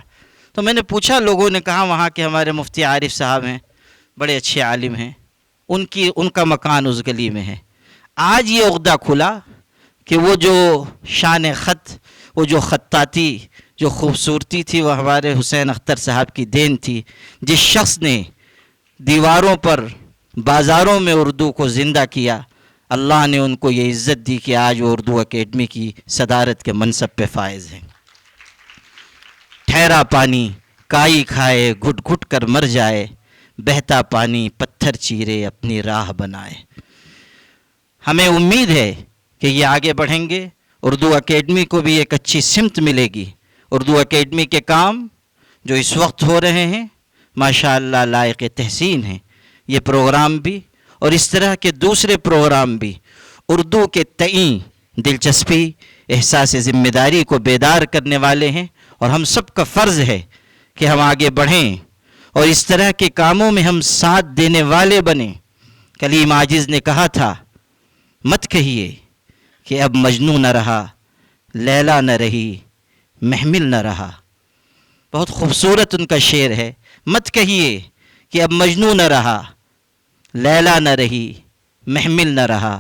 تو میں نے پوچھا، لوگوں نے کہا وہاں کے ہمارے مفتی عارف صاحب ہیں، بڑے اچھے عالم ہیں، ان کا مکان اس گلی میں ہے۔ آج یہ عقدہ کھلا کہ وہ جو شان خط، وہ جو خطاطی، جو خوبصورتی تھی، وہ ہمارے حسین اختر صاحب کی دین تھی۔ جس شخص نے دیواروں پر، بازاروں میں اردو کو زندہ کیا، اللہ نے ان کو یہ عزت دی کہ آج وہ اردو اکیڈمی کی صدارت کے منصب پہ فائز ہیں۔ ٹھہرا پانی کائی کھائے، گھٹ گھٹ کر مر جائے، بہتا پانی پتھر چیرے اپنی راہ بنائے۔ ہمیں امید ہے کہ یہ آگے بڑھیں گے، اردو اکیڈمی کو بھی ایک اچھی سمت ملے گی۔ اردو اکیڈمی کے کام جو اس وقت ہو رہے ہیں ماشاءاللہ لائق تحسین ہیں. یہ پروگرام بھی اور اس طرح کے دوسرے پروگرام بھی اردو کے تئیں دلچسپی، احساس ذمہ داری کو بیدار کرنے والے ہیں، اور ہم سب کا فرض ہے کہ ہم آگے بڑھیں اور اس طرح کے کاموں میں ہم ساتھ دینے والے بنیں. کلیم عاجز نے کہا تھا مت کہیے کہ اب مجنوں نہ رہا، لیلا نہ رہی، محمل نہ رہا. بہت خوبصورت ان کا شعر ہے. مت کہیے کہ اب مجنوں نہ رہا، لیلا نہ رہی، محمل نہ رہا.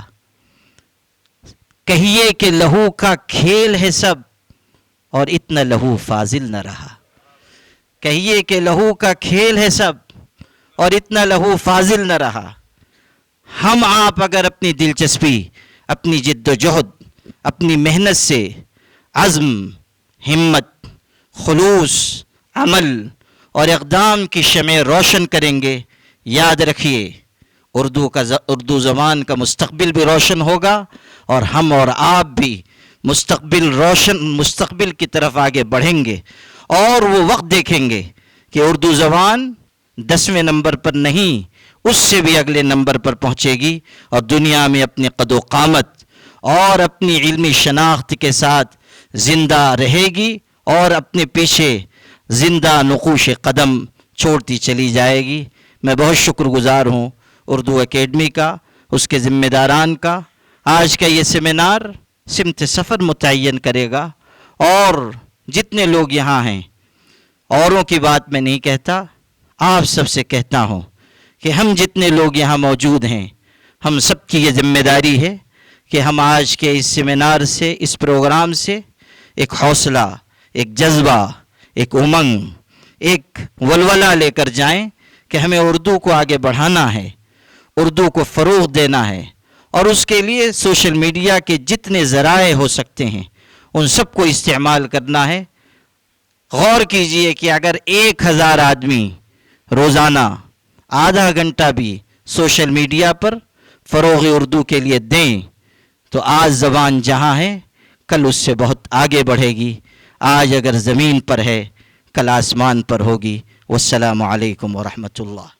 کہیے کہ لہو کا کھیل ہے سب، اور اتنا لہو فاضل نہ رہا. کہیے کہ لہو کا کھیل ہے سب، اور اتنا لہو فاضل نہ رہا. ہم آپ اگر اپنی دلچسپی، اپنی جد و جہد، اپنی محنت سے عزم، ہمت، خلوص، عمل اور اقدام کی شمع روشن کریں گے، یاد رکھیے اردو زبان کا مستقبل بھی روشن ہوگا، اور ہم اور آپ بھی مستقبل کی طرف آگے بڑھیں گے. اور وہ وقت دیکھیں گے کہ اردو زبان 10ویں نمبر پر نہیں، اس سے بھی اگلے نمبر پر پہنچے گی، اور دنیا میں اپنی قد و قامت اور اپنی علمی شناخت کے ساتھ زندہ رہے گی، اور اپنے پیچھے زندہ نقوش قدم چھوڑتی چلی جائے گی. میں بہت شکر گزار ہوں اردو اکیڈمی کا، اس کے ذمہ داران کا. آج کا یہ سیمینار سمت سفر متعین کرے گا، اور جتنے لوگ یہاں ہیں، اوروں کی بات میں نہیں کہتا، آپ سب سے کہتا ہوں کہ ہم جتنے لوگ یہاں موجود ہیں، ہم سب کی یہ ذمہ داری ہے کہ ہم آج کے اس سیمینار سے، اس پروگرام سے ایک حوصلہ، ایک جذبہ، ایک امنگ، ایک ولولہ لے کر جائیں کہ ہمیں اردو کو آگے بڑھانا ہے، اردو کو فروغ دینا ہے، اور اس کے لیے سوشل میڈیا کے جتنے ذرائع ہو سکتے ہیں ان سب کو استعمال کرنا ہے. غور کیجئے کہ اگر 1000 آدمی روزانہ آدھا گھنٹہ بھی سوشل میڈیا پر فروغ اردو کے لیے دیں تو آج زبان جہاں ہے کل اس سے بہت آگے بڑھے گی. آج اگر زمین پر ہے کل آسمان پر ہوگی. والسلام علیکم ورحمۃ اللہ.